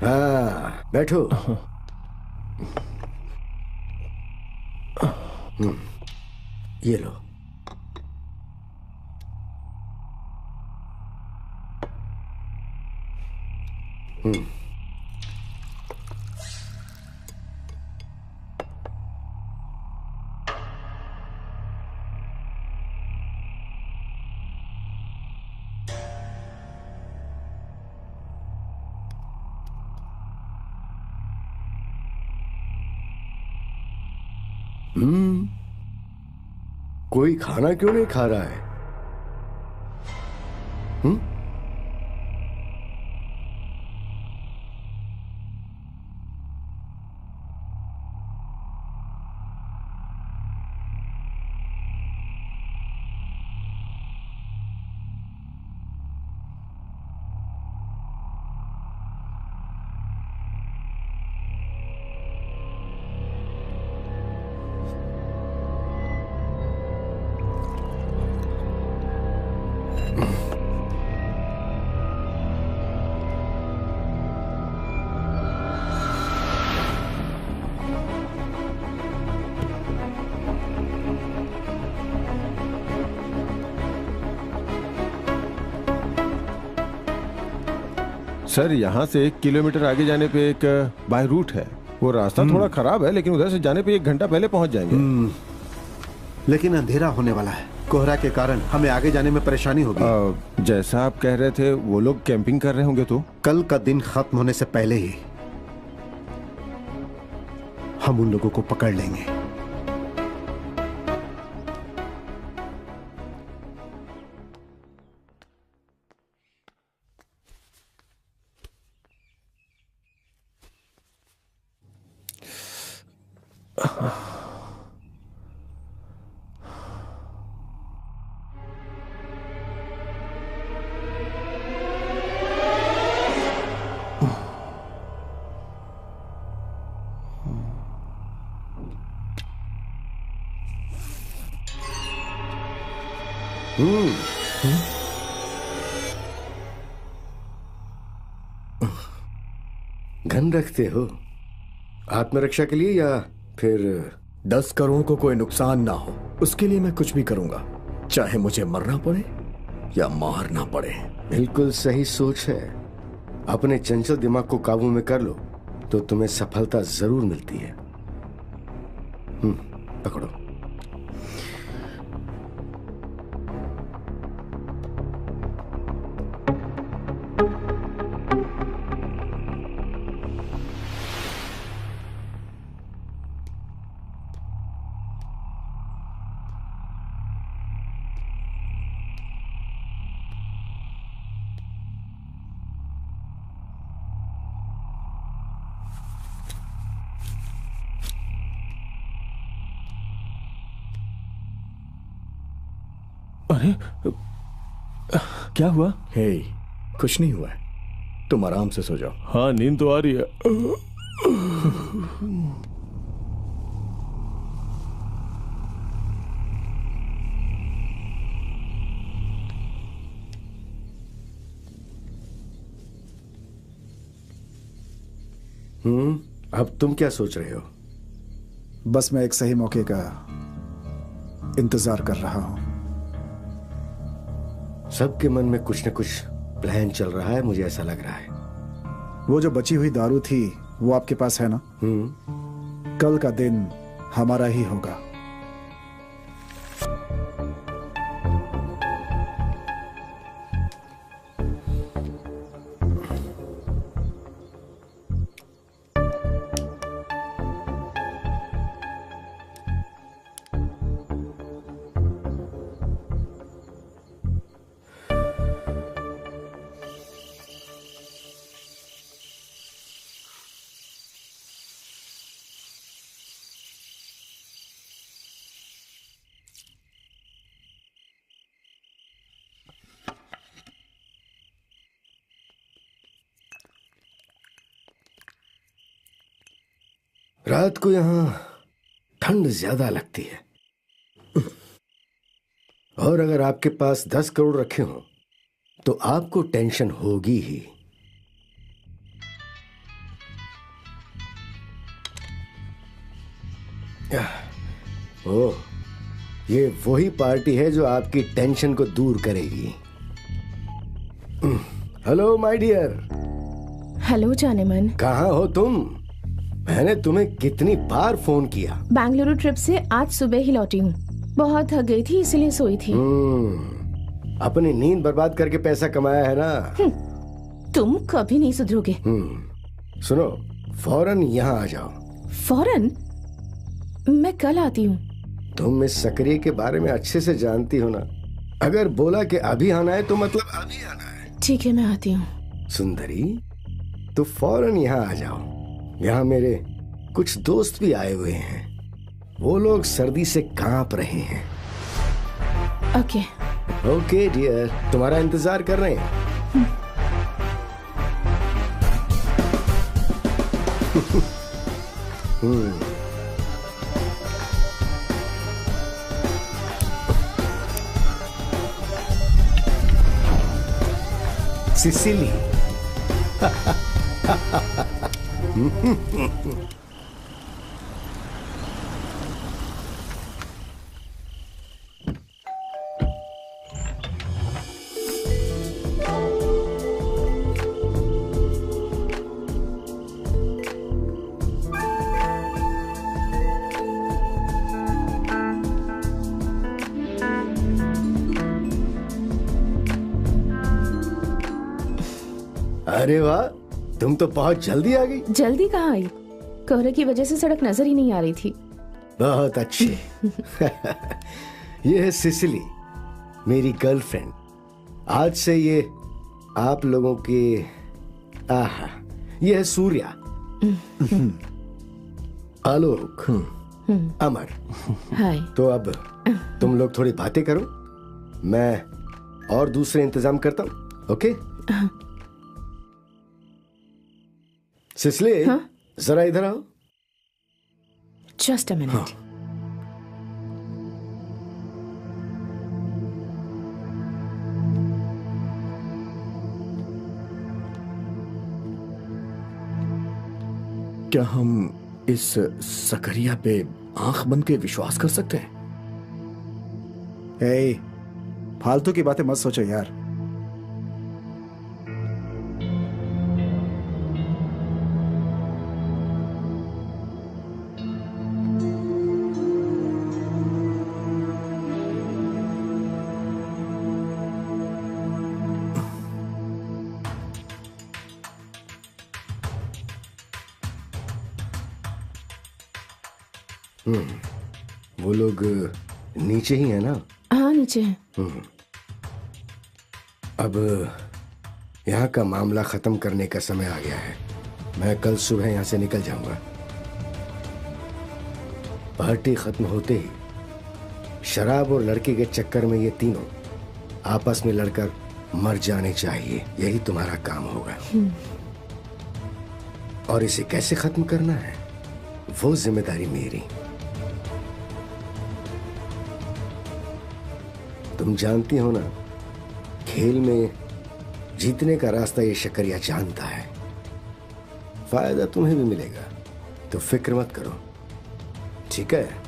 हाँ बैठो। ये लो। कोई खाना क्यों नहीं खा रहा है? सर यहाँ से 1 किलोमीटर आगे जाने पे एक बाय रूट है। वो रास्ता थोड़ा खराब है, लेकिन उधर से जाने पे 1 घंटा पहले पहुंच जाएंगे। लेकिन अंधेरा होने वाला है, कोहरा के कारण हमें आगे जाने में परेशानी होगी। जैसा आप कह रहे थे, वो लोग कैंपिंग कर रहे होंगे तो कल का दिन खत्म होने से पहले ही हम उन लोगों को पकड़ लेंगे। गन रखते हो आत्मरक्षा के लिए या फिर 10 करोड़ को कोई नुकसान ना हो उसके लिए मैं कुछ भी करूंगा, चाहे मुझे मरना पड़े या मारना पड़े। बिल्कुल सही सोच है। अपने चंचल दिमाग को काबू में कर लो तो तुम्हें सफलता जरूर मिलती है। पकड़ो। अरे क्या हुआ? हे, कुछ नहीं हुआ है, तुम आराम से सो जाओ। हाँ, नींद तो आ रही है। अब तुम क्या सोच रहे हो? बस मैं एक सही मौके का इंतजार कर रहा हूं। सबके मन में कुछ न कुछ प्लान चल रहा है, मुझे ऐसा लग रहा है। वो जो बची हुई दारू थी वो आपके पास है ना? कल का दिन हमारा ही होगा। रात को यहां ठंड ज्यादा लगती है, और अगर आपके पास 10 करोड़ रखे हों तो आपको टेंशन होगी ही। ओह, ये वही पार्टी है जो आपकी टेंशन को दूर करेगी। Hello my dear. हेलो जाने मन। कहाँ हो तुम? मैंने तुम्हें कितनी बार फोन किया। बेंगलुरु ट्रिप से आज सुबह ही लौटी हूँ। बहुत थक गई थी इसलिए सोई थी। अपनी नींद बर्बाद करके पैसा कमाया है ना। तुम कभी नहीं सुधरोगे। सुनो, फौरन यहाँ आ जाओ। फौरन? मैं कल आती हूँ। तुम इस सक्रिय के बारे में अच्छे से जानती हो ना। अगर बोला कि अभी आना है तो मतलब अभी आना है। ठीक है, मैं आती हूँ। सुंदरी, तो फौरन यहाँ आ जाओ। यहाँ मेरे कुछ दोस्त भी आए हुए हैं। वो लोग सर्दी से कांप रहे हैं। ओके ओके डियर, तुम्हारा इंतजार कर रहे हैं। सिसिली। अरे वाह, तुम तो बहुत जल्दी आ गई। जल्दी कहाँ आई? कोहरे की वजह से सड़क नजर ही नहीं आ रही थी। बहुत अच्छे। ये है सिसिली, मेरी गर्लफ्रेंड। आज से ये आप लोगों के आहा, ये है सूर्या, आलोक, अमर। हाय। तो अब तुम लोग थोड़ी बातें करो, मैं और दूसरे इंतजाम करता हूँ। ओके? सिसिली, जरा इधर आओ। Just a minute. क्या हम इस सकरिया पे आंख बंद के विश्वास कर सकते हैं? ए, फालतू की बातें मत सोचो यार। वो लोग नीचे ही है ना? हाँ, नीचे है। अब यहाँ का मामला खत्म करने का समय आ गया है। मैं कल सुबह यहाँ से निकल जाऊंगा। पार्टी खत्म होते ही शराब और लड़की के चक्कर में ये तीनों आपस में लड़कर मर जाने चाहिए। यही तुम्हारा काम होगा। और इसे कैसे खत्म करना है, वो जिम्मेदारी मेरी। तुम जानती हो ना, खेल में जीतने का रास्ता ये शकरिया जानता है। फायदा तुम्हें भी मिलेगा, तो फिक्र मत करो, ठीक है?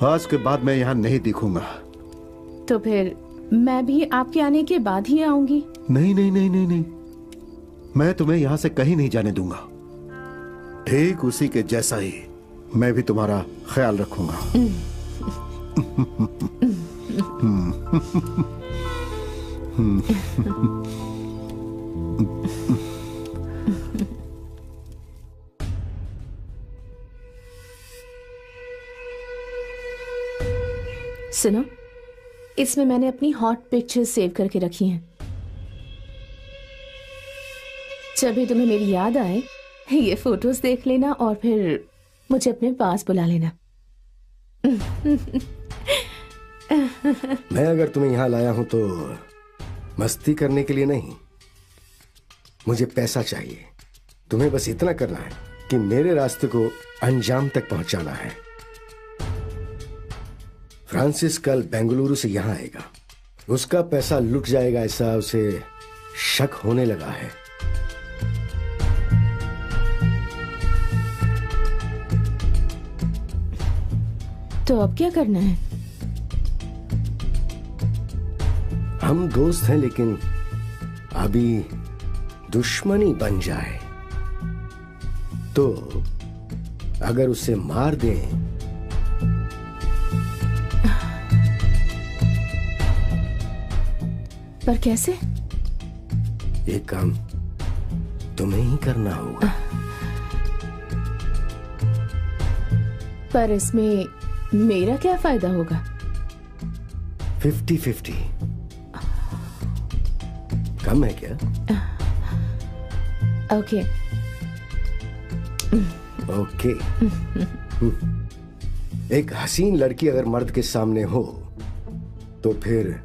आज के बाद मैं यहाँ नहीं दिखूंगा। तो फिर मैं भी आपके आने के बाद ही आऊंगी। नहीं नहीं नहीं नहीं नहीं, मैं तुम्हें यहाँ से कहीं नहीं जाने दूंगा। ठीक उसी के जैसा ही मैं भी तुम्हारा ख्याल रखूंगा। सुनो, इसमें मैंने अपनी हॉट पिक्चर्स सेव करके रखी हैं। जब भी तुम्हें मेरी याद आए, ये फोटोज देख लेना और फिर मुझे अपने पास बुला लेना। मैं अगर तुम्हें यहां लाया हूं तो मस्ती करने के लिए नहीं, मुझे पैसा चाहिए। तुम्हें बस इतना करना है कि मेरे रास्ते को अंजाम तक पहुंचाना है। फ्रांसिस कल बेंगलुरु से यहां आएगा, उसका पैसा लुट जाएगा ऐसा उसे शक होने लगा है। तो अब क्या करना है? हम दोस्त हैं, लेकिन अभी दुश्मनी बन जाए तो अगर उसे मार दें पर कैसे? ये काम तुम्हें ही करना होगा। पर इसमें मेरा क्या फायदा होगा? 50-50 कम है क्या? ओके। ओके। एक हसीन लड़की अगर मर्द के सामने हो तो फिर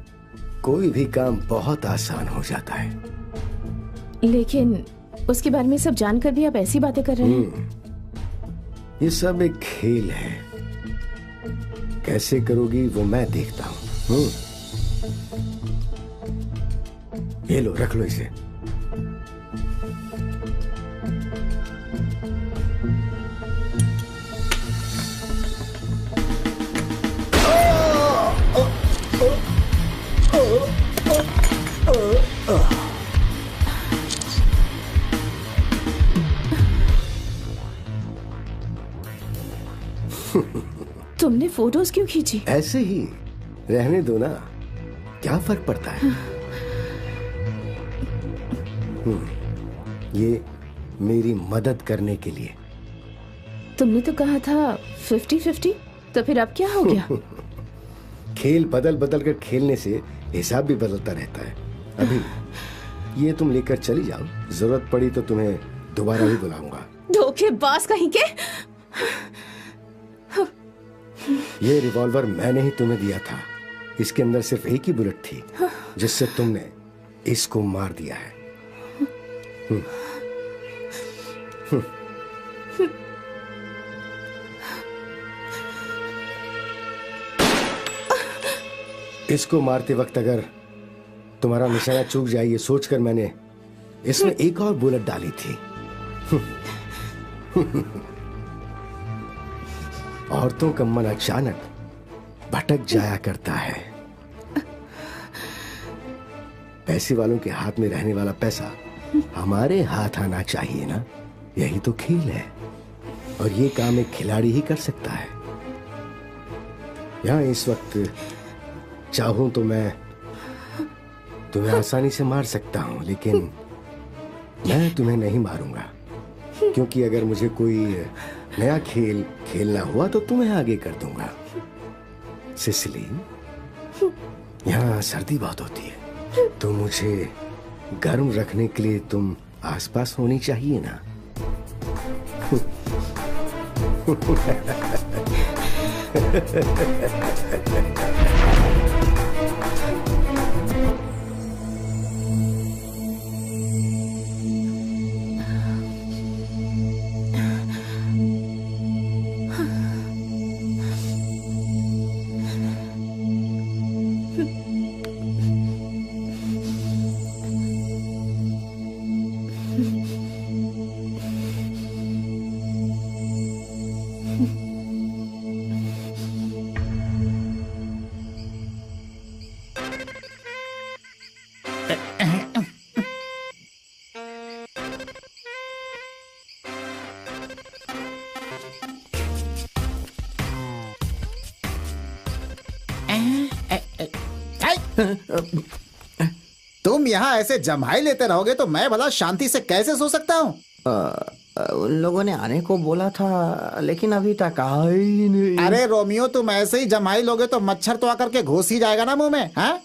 कोई भी काम बहुत आसान हो जाता है। लेकिन उसके बारे में सब जानकर भी आप ऐसी बातें कर रहे हैं। ये सब एक खेल है, कैसे करोगी वो मैं देखता हूं। ये लो, रख लो इसे। तुमने फोटोज क्यों खींची? ऐसे ही रहने दो ना, क्या फर्क पड़ता है। ये मेरी मदद करने के लिए। तुमने तो कहा था 50-50, तो फिर अब क्या हो गया? खेल बदल बदल कर खेलने से हिसाब भी बदलता रहता है। अभी ये तुम लेकर चली जाओ, जरूरत पड़ी तो तुम्हें दोबारा भी बुलाऊंगा। धोखेबाज कहीं के। ये रिवॉल्वर मैंने ही तुम्हें दिया था, इसके अंदर सिर्फ एक ही बुलेट थी जिससे तुमने इसको मार दिया है। इसको मारते वक्त अगर तुम्हारा निशाना चूक जाए ये सोचकर मैंने इसमें एक और बुलेट डाली थी। औरतों का मन अचानक भटक जाया करता है। पैसे वालों के हाथ में रहने वाला पैसा हमारे हाथ आना चाहिए ना, यही तो खेल है। और ये काम एक खिलाड़ी ही कर सकता है। यहां इस वक्त चाहूं तो मैं तुम्हें आसानी से मार सकता हूं, लेकिन मैं तुम्हें नहीं मारूंगा, क्योंकि अगर मुझे कोई नया खेल खेलना हुआ तो तुम्हें आगे कर दूंगा। सिसिली, यहाँ सर्दी बहुत होती है, तो मुझे गर्म रखने के लिए तुम आसपास होनी चाहिए ना। तुम यहाँ ऐसे जम्हाई लेते रहोगे तो मैं भला शांति से कैसे सो सकता हूँ? उन लोगों ने आने को बोला था, लेकिन अभी तक आए ही नहीं। अरे रोमियो, तुम ऐसे ही जम्हाई लोगे तो मच्छर तो आकर के घुस ही जाएगा ना मुंह में। हाँ?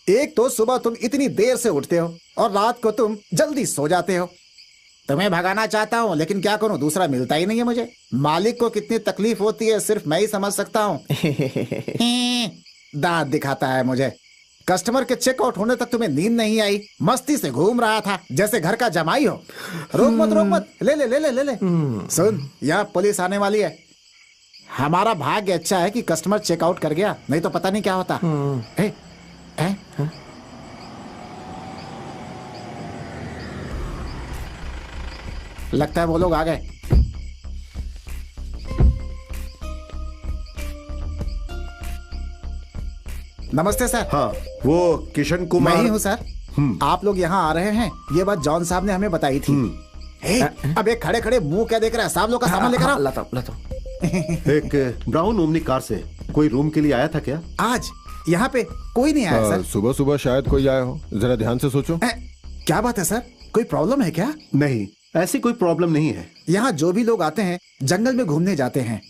एक तो सुबह तुम इतनी देर से उठते हो और रात को तुम जल्दी सो जाते हो। तुम्हें भगाना चाहता हूँ, लेकिन क्या करूँ, दूसरा मिलता ही नहीं है मुझे। मालिक को कितनी तकलीफ होती है सिर्फ मैं ही समझ सकता हूँ। दांत दिखाता है मुझे। कस्टमर के चेकआउट होने तक तुम्हें नींद नहीं आई, मस्ती से घूम रहा था जैसे घर का जमाई हो। रोक मत रोक मत, ले ले ले ले ले ले। सुन, यहाँ पुलिस आने वाली है। हमारा भाग्य अच्छा है कि कस्टमर चेकआउट कर गया, नहीं तो पता नहीं क्या होता। ए, ए? लगता है वो लोग आ गए। नमस्ते सर। हाँ, वो किशन कुमार। मैं ही हूँ सर। आप लोग यहाँ आ रहे हैं, ये बात जॉन साहब ने हमें बताई थी। अबे खड़े खड़े मुंह क्या देख रहा है, साहब लोग का सामान लेकर आओ। लाता एक ब्राउन ओमनी कार से कोई रूम के लिए आया था क्या? आज यहाँ पे कोई नहीं आया सर। सुबह सुबह शायद कोई आया हो, जरा ध्यान से सोचो। क्या बात है सर, कोई प्रॉब्लम है क्या? नहीं, ऐसी कोई प्रॉब्लम नहीं है। यहाँ जो भी लोग आते हैं जंगल में घूमने जाते हैं।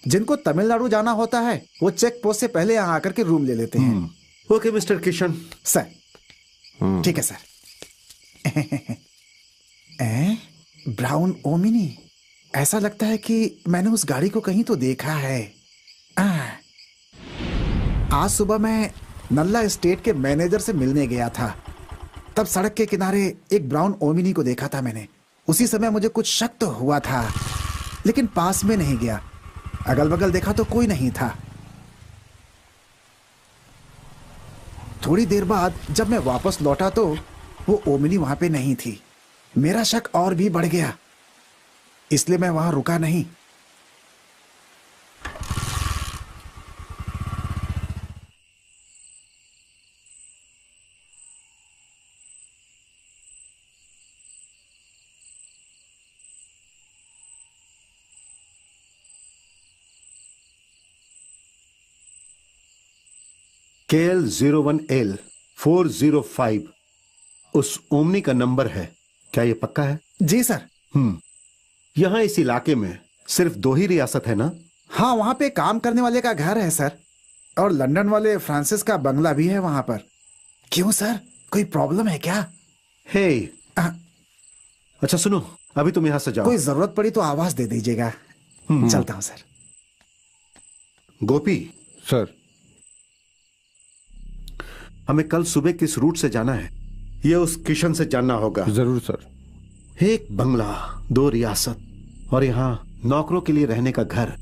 जिनको तमिलनाडु जाना होता है वो चेक पोस्ट से पहले यहाँ आकर के रूम ले लेते हैं। Okay mister Kishan. सर ठीक है सर। ब्राउन ओमिनी, ऐसा लगता है कि मैंने उस गाड़ी को कहीं तो देखा है। आज सुबह मैं नल्ला स्टेट के मैनेजर से मिलने गया था, तब सड़क के किनारे एक ब्राउन ओमिनी को देखा था मैंने। उसी समय मुझे कुछ शक तो हुआ था, लेकिन पास में नहीं गया। अगल बगल देखा तो कोई नहीं था। थोड़ी देर बाद जब मैं वापस लौटा तो वो ओमिनी वहां पे नहीं थी। मेरा शक और भी बढ़ गया, इसलिए मैं वहां रुका नहीं। KL 01L 405 उस ओमनी का नंबर है, क्या ये पक्का है? जी सर। यहाँ इस इलाके में सिर्फ 2 ही रियासत है ना? हाँ, वहां पे काम करने वाले का घर है सर, और लंदन वाले फ्रांसिस का बंगला भी है वहां पर। क्यों सर, कोई प्रॉब्लम है क्या? हे अच्छा सुनो, अभी तुम यहाँ से जाओ। कोई जरूरत पड़ी तो आवाज दे दीजिएगा। चलता हूँ सर। गोपी सर, हमें कल सुबह किस रूट से जाना है, ये उस किशन से जानना होगा। जरूर सर। एक बंगला, 2 रियासत और यहाँ नौकरों के लिए रहने का घर।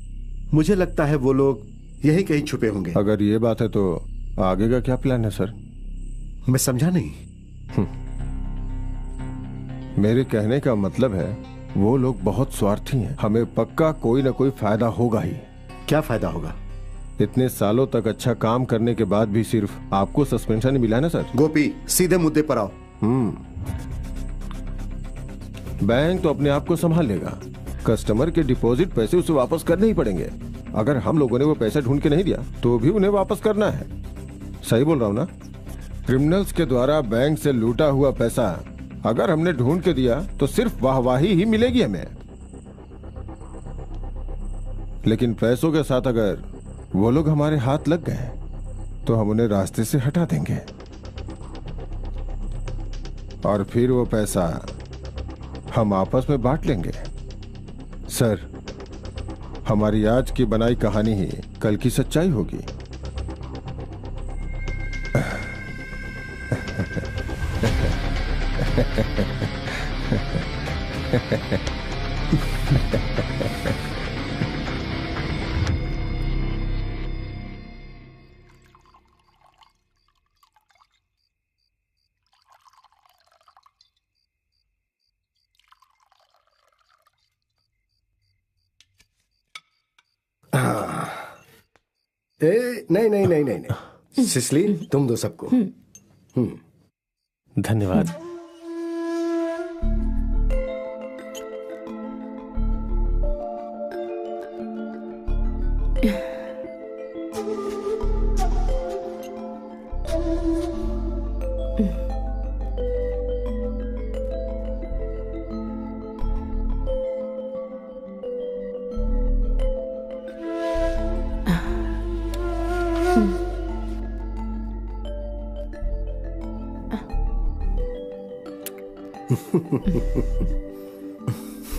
मुझे लगता है वो लोग यही कहीं छुपे होंगे। अगर ये बात है तो आगे का क्या प्लान है सर? मैं समझा नहीं। मेरे कहने का मतलब है वो लोग बहुत स्वार्थी हैं। हमें पक्का कोई ना कोई फायदा होगा ही। क्या फायदा होगा? इतने सालों तक अच्छा काम करने के बाद भी सिर्फ आपको सस्पेंशन मिला है ना सर? गोपी, सीधे मुद्दे पर आओ। बैंक तो अपने आप को संभाल लेगा। कस्टमर के डिपॉजिट पैसे उसे वापस करने ही पड़ेंगे। अगर हम लोगों ने वो पैसा ढूंढ के नहीं दिया तो भी उन्हें वापस करना है। सही बोल रहा हूं ना? क्रिमिनल्स के द्वारा बैंक से लूटा हुआ पैसा अगर हमने ढूंढ के दिया तो सिर्फ वाहवाही ही मिलेगी हमें, लेकिन पैसों के साथ अगर वो लोग हमारे हाथ लग गए तो हम उन्हें रास्ते से हटा देंगे और फिर वो पैसा हम आपस में बांट लेंगे। सर, हमारी आज की बनाई कहानी ही कल की सच्चाई होगी। नहीं नहीं नहीं नहीं नहीं, सिसली तुम दो सबको। धन्यवाद।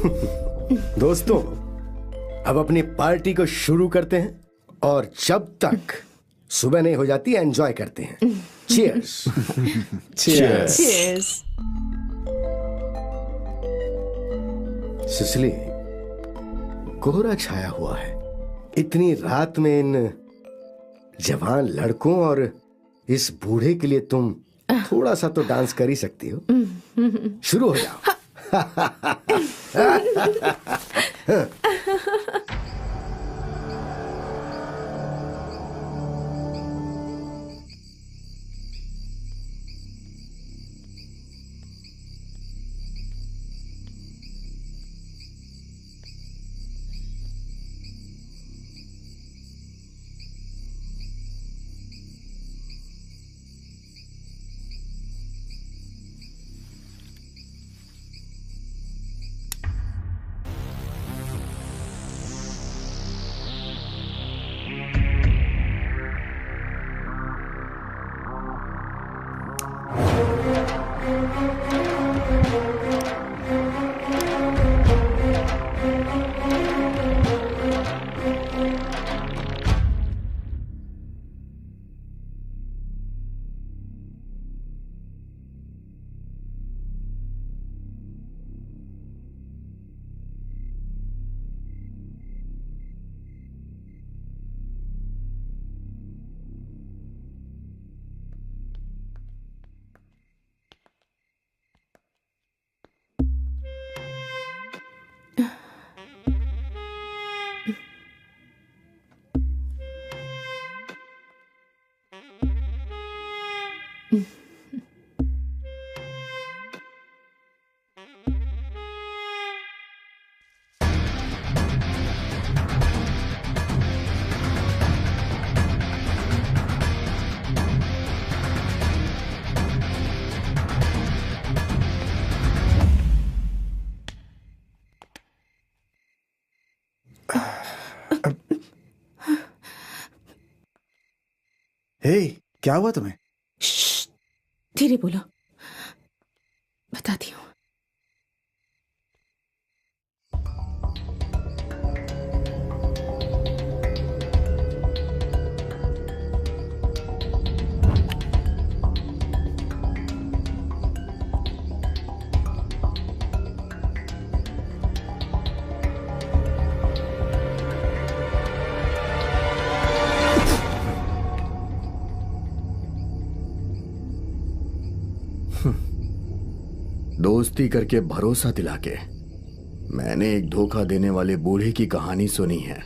दोस्तों, अब अपनी पार्टी को शुरू करते हैं और जब तक सुबह नहीं हो जाती एंजॉय करते हैं। चीयर्स। Cheers. Cheers. सिसली, कोहरा छाया हुआ है। इतनी रात में इन जवान लड़कों और इस बूढ़े के लिए तुम थोड़ा सा तो डांस कर ही सकती हो। शुरू हो जाओ। हे, क्या हुआ तुम्हें? श्श्श, धीरे बोलो, बताती हूँ। दोस्ती करके भरोसा दिला के मैंने एक धोखा देने वाले बूढ़े की कहानी सुनी है।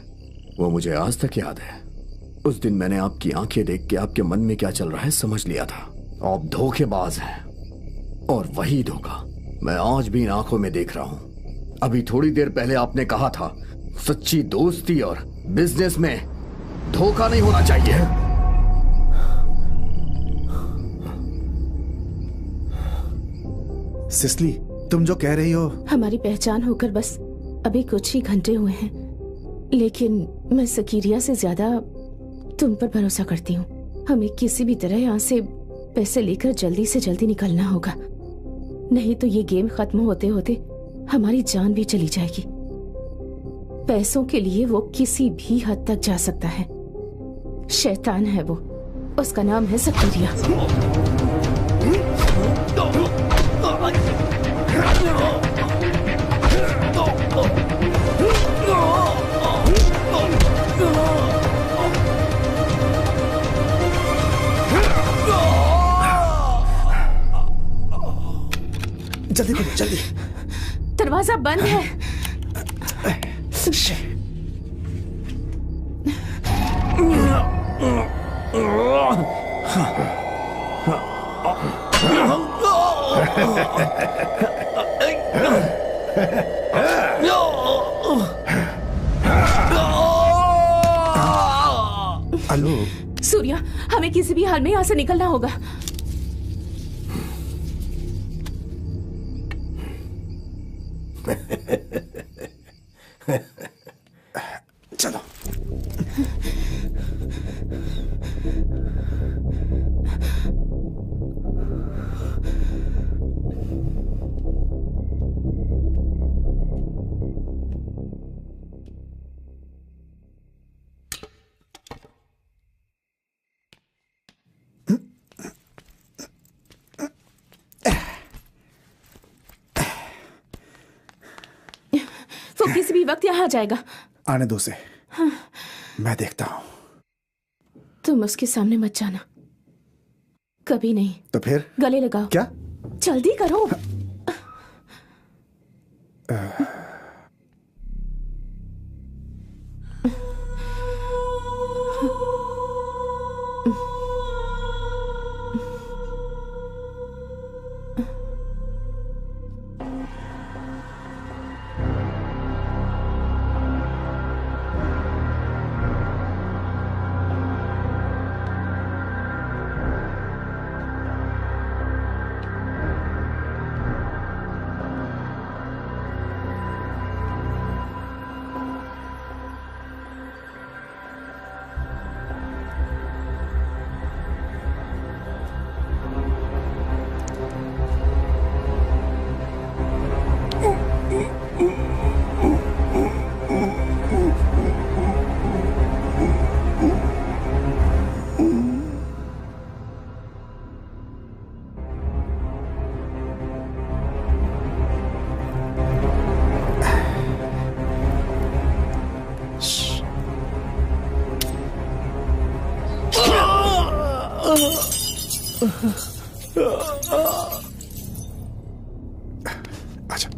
वो मुझे आज तक याद है। उस दिन मैंने आपकी आंखें देख के आपके मन में क्या चल रहा है समझ लिया था। आप धोखेबाज हैं और वही धोखा मैं आज भी इन आंखों में देख रहा हूं। अभी थोड़ी देर पहले आपने कहा था सच्ची दोस्ती और बिजनेस में धोखा नहीं होना चाहिए। सिसली, तुम जो कह रही हो। हमारी पहचान होकर बस अभी कुछ ही घंटे हुए हैं, लेकिन मैं सकीरिया से ज्यादा तुम पर भरोसा करती हूँ। हमें किसी भी तरह यहाँ से पैसे लेकर जल्दी से जल्दी निकलना होगा, नहीं तो ये गेम खत्म होते होते हमारी जान भी चली जाएगी। पैसों के लिए वो किसी भी हद तक जा सकता है। शैतान है वो, उसका नाम है सकीरिया। जल्दी करो, जल्दी। दरवाजा बंद है। हेलो सूर्या, हमें किसी भी हाल में यहाँ से निकलना होगा। चलो। वो किसी भी वक्त यहाँ आ जाएगा। आने दो उसे। हाँ। मैं देखता हूँ। तुम उसके सामने मत जाना, कभी नहीं। तो फिर गले लगाओ। क्या? जल्दी करो। अच्छा।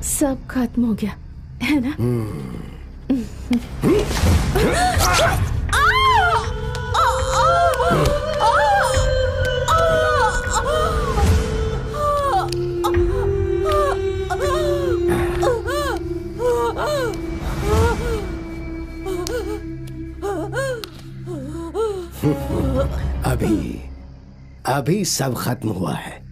सब खत्म हो गया है ना? अभी सब खत्म हुआ है।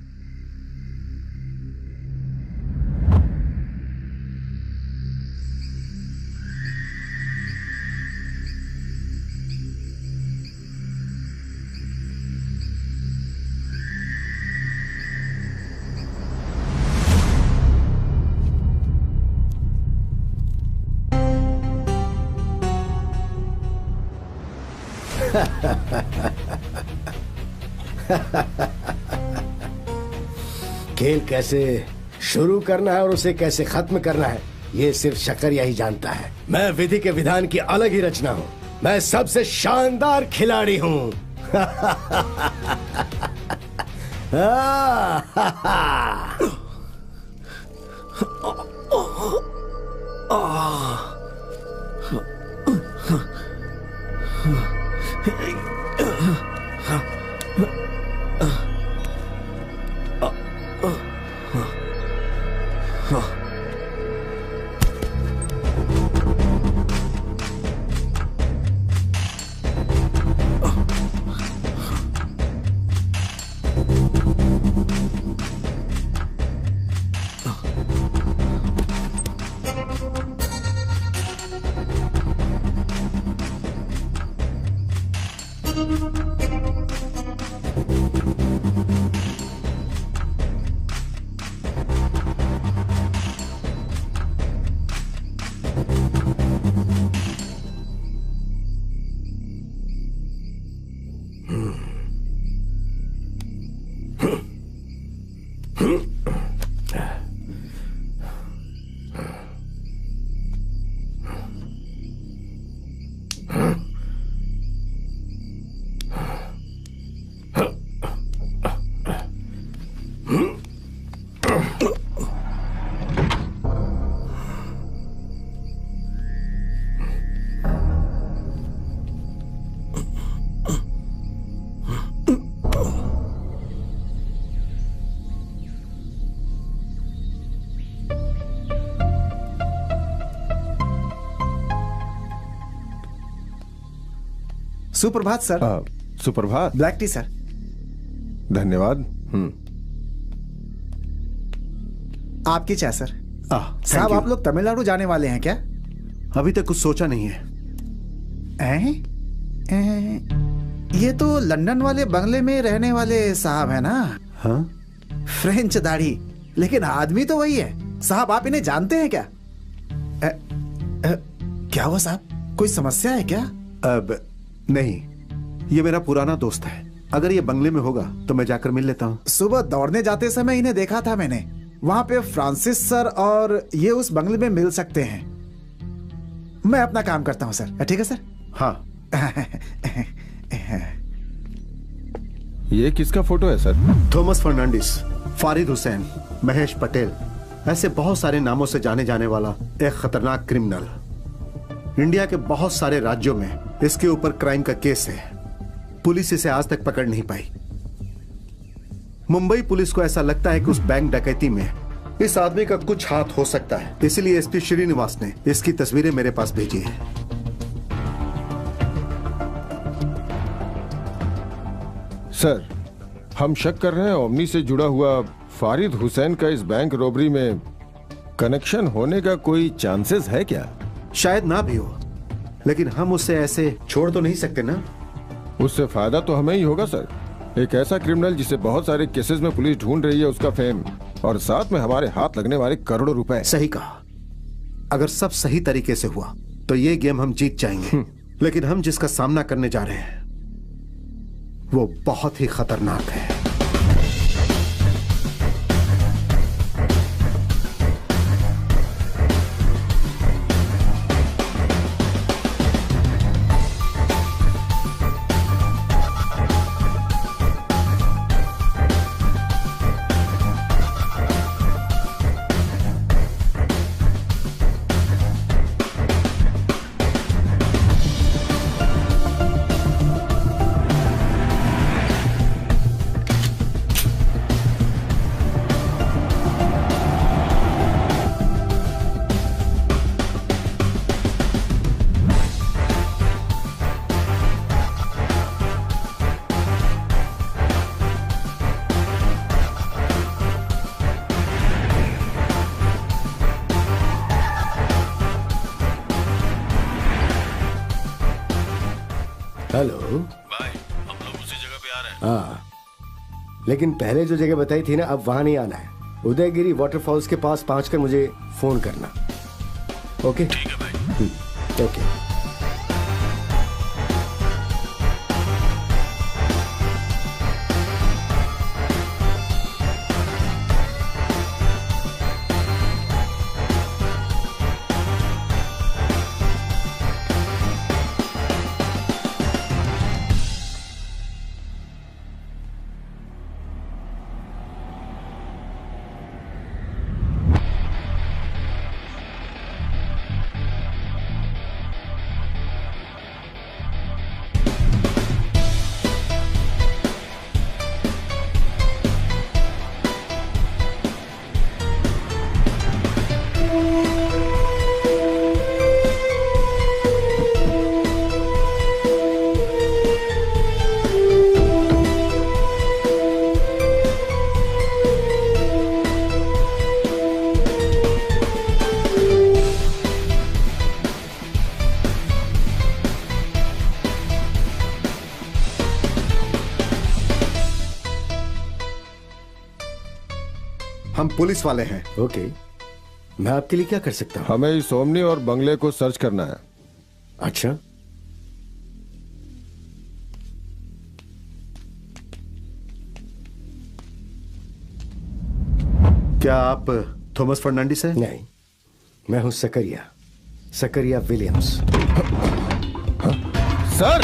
खेल कैसे शुरू करना है और उसे कैसे खत्म करना है, ये सिर्फ शकरिया ही जानता है। मैं विधि के विधान की अलग ही रचना हूँ। मैं सबसे शानदार खिलाड़ी हूँ। सुप्रभात सर। सुप्रभात। Black T sir. धन्यवाद। आपकी चाय सर। साहब you. आप लोग तमिलनाडु जाने वाले हैं क्या? अभी तक कुछ सोचा नहीं है। ये तो लंदन वाले बंगले में रहने वाले साहब है ना? हाँ? फ्रेंच दाढ़ी, लेकिन आदमी तो वही है। साहब आप इन्हें जानते हैं क्या? क्या हुआ साहब, कोई समस्या है क्या? अब नहीं, ये मेरा पुराना दोस्त है। अगर ये बंगले में होगा तो मैं जाकर मिल लेता हूँ। सुबह दौड़ने जाते समय इन्हें देखा था मैंने। वहां पे फ्रांसिस सर और ये उस बंगले में मिल सकते हैं। मैं अपना काम करता हूँ सर। ठीक है सर। हाँ। ये किसका फोटो है सर? थॉमस फर्नांडिस, फारिद हुसैन, महेश पटेल, ऐसे बहुत सारे नामों से जाने जाने वाला एक खतरनाक क्रिमिनल। इंडिया के बहुत सारे राज्यों में इसके ऊपर क्राइम का केस है। पुलिस इसे आज तक पकड़ नहीं पाई। मुंबई पुलिस को ऐसा लगता है कि उस बैंक डकैती में इस आदमी का कुछ हाथ हो सकता है, इसलिए एसपी श्रीनिवास ने इसकी तस्वीरें मेरे पास भेजी है। सर, हम शक कर रहे हैं ओमनी से जुड़ा हुआ फारिद हुसैन का इस बैंक रॉबरी में कनेक्शन होने का कोई चांसेस है क्या? शायद ना भी हो, लेकिन हम उसे ऐसे छोड़ तो नहीं सकते ना। उससे फायदा तो हमें ही होगा सर। एक ऐसा क्रिमिनल जिसे बहुत सारे केसेस में पुलिस ढूंढ रही है, उसका फेम और साथ में हमारे हाथ लगने वाले करोड़ों रुपए। सही कहा। अगर सब सही तरीके से हुआ तो ये गेम हम जीत जाएंगे। लेकिन हम जिसका सामना करने जा रहे हैं वो बहुत ही खतरनाक है। हेलो भाई, हम लोग उसी जगह पे आ रहे हैं। हाँ, लेकिन पहले जो जगह बताई थी ना, अब वहां नहीं आना है। उदयगिरी वाटरफॉल्स के पास पहुंचकर मुझे फोन करना। ओके? ठीक है भाई। ओके। हम पुलिस वाले हैं। ओके, मैं आपके लिए क्या कर सकता हूँ? हमें इस ओमनी और बंगले को सर्च करना है। अच्छा, क्या आप थॉमस फर्नांडिस हैं? नहीं, मैं हूं सकरिया, सकरिया विलियम्स। सर!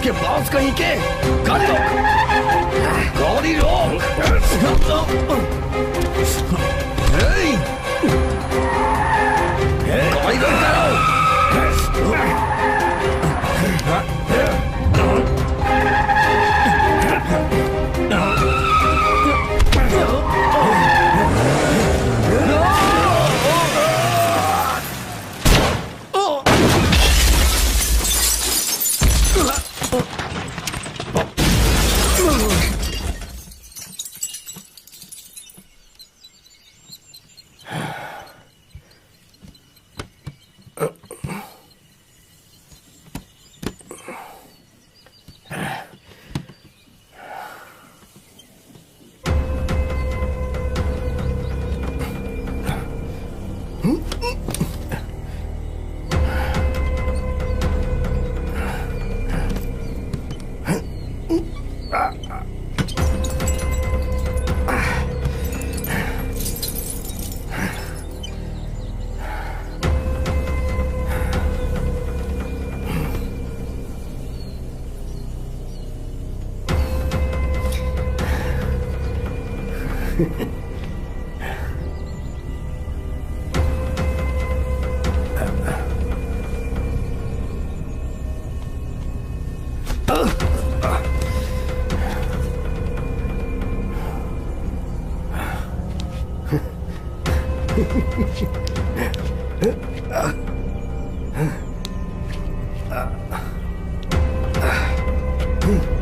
के बॉस कहीं के गाड़ी रोक, गाड़ी रोक। गाड़ी रोक Hmm.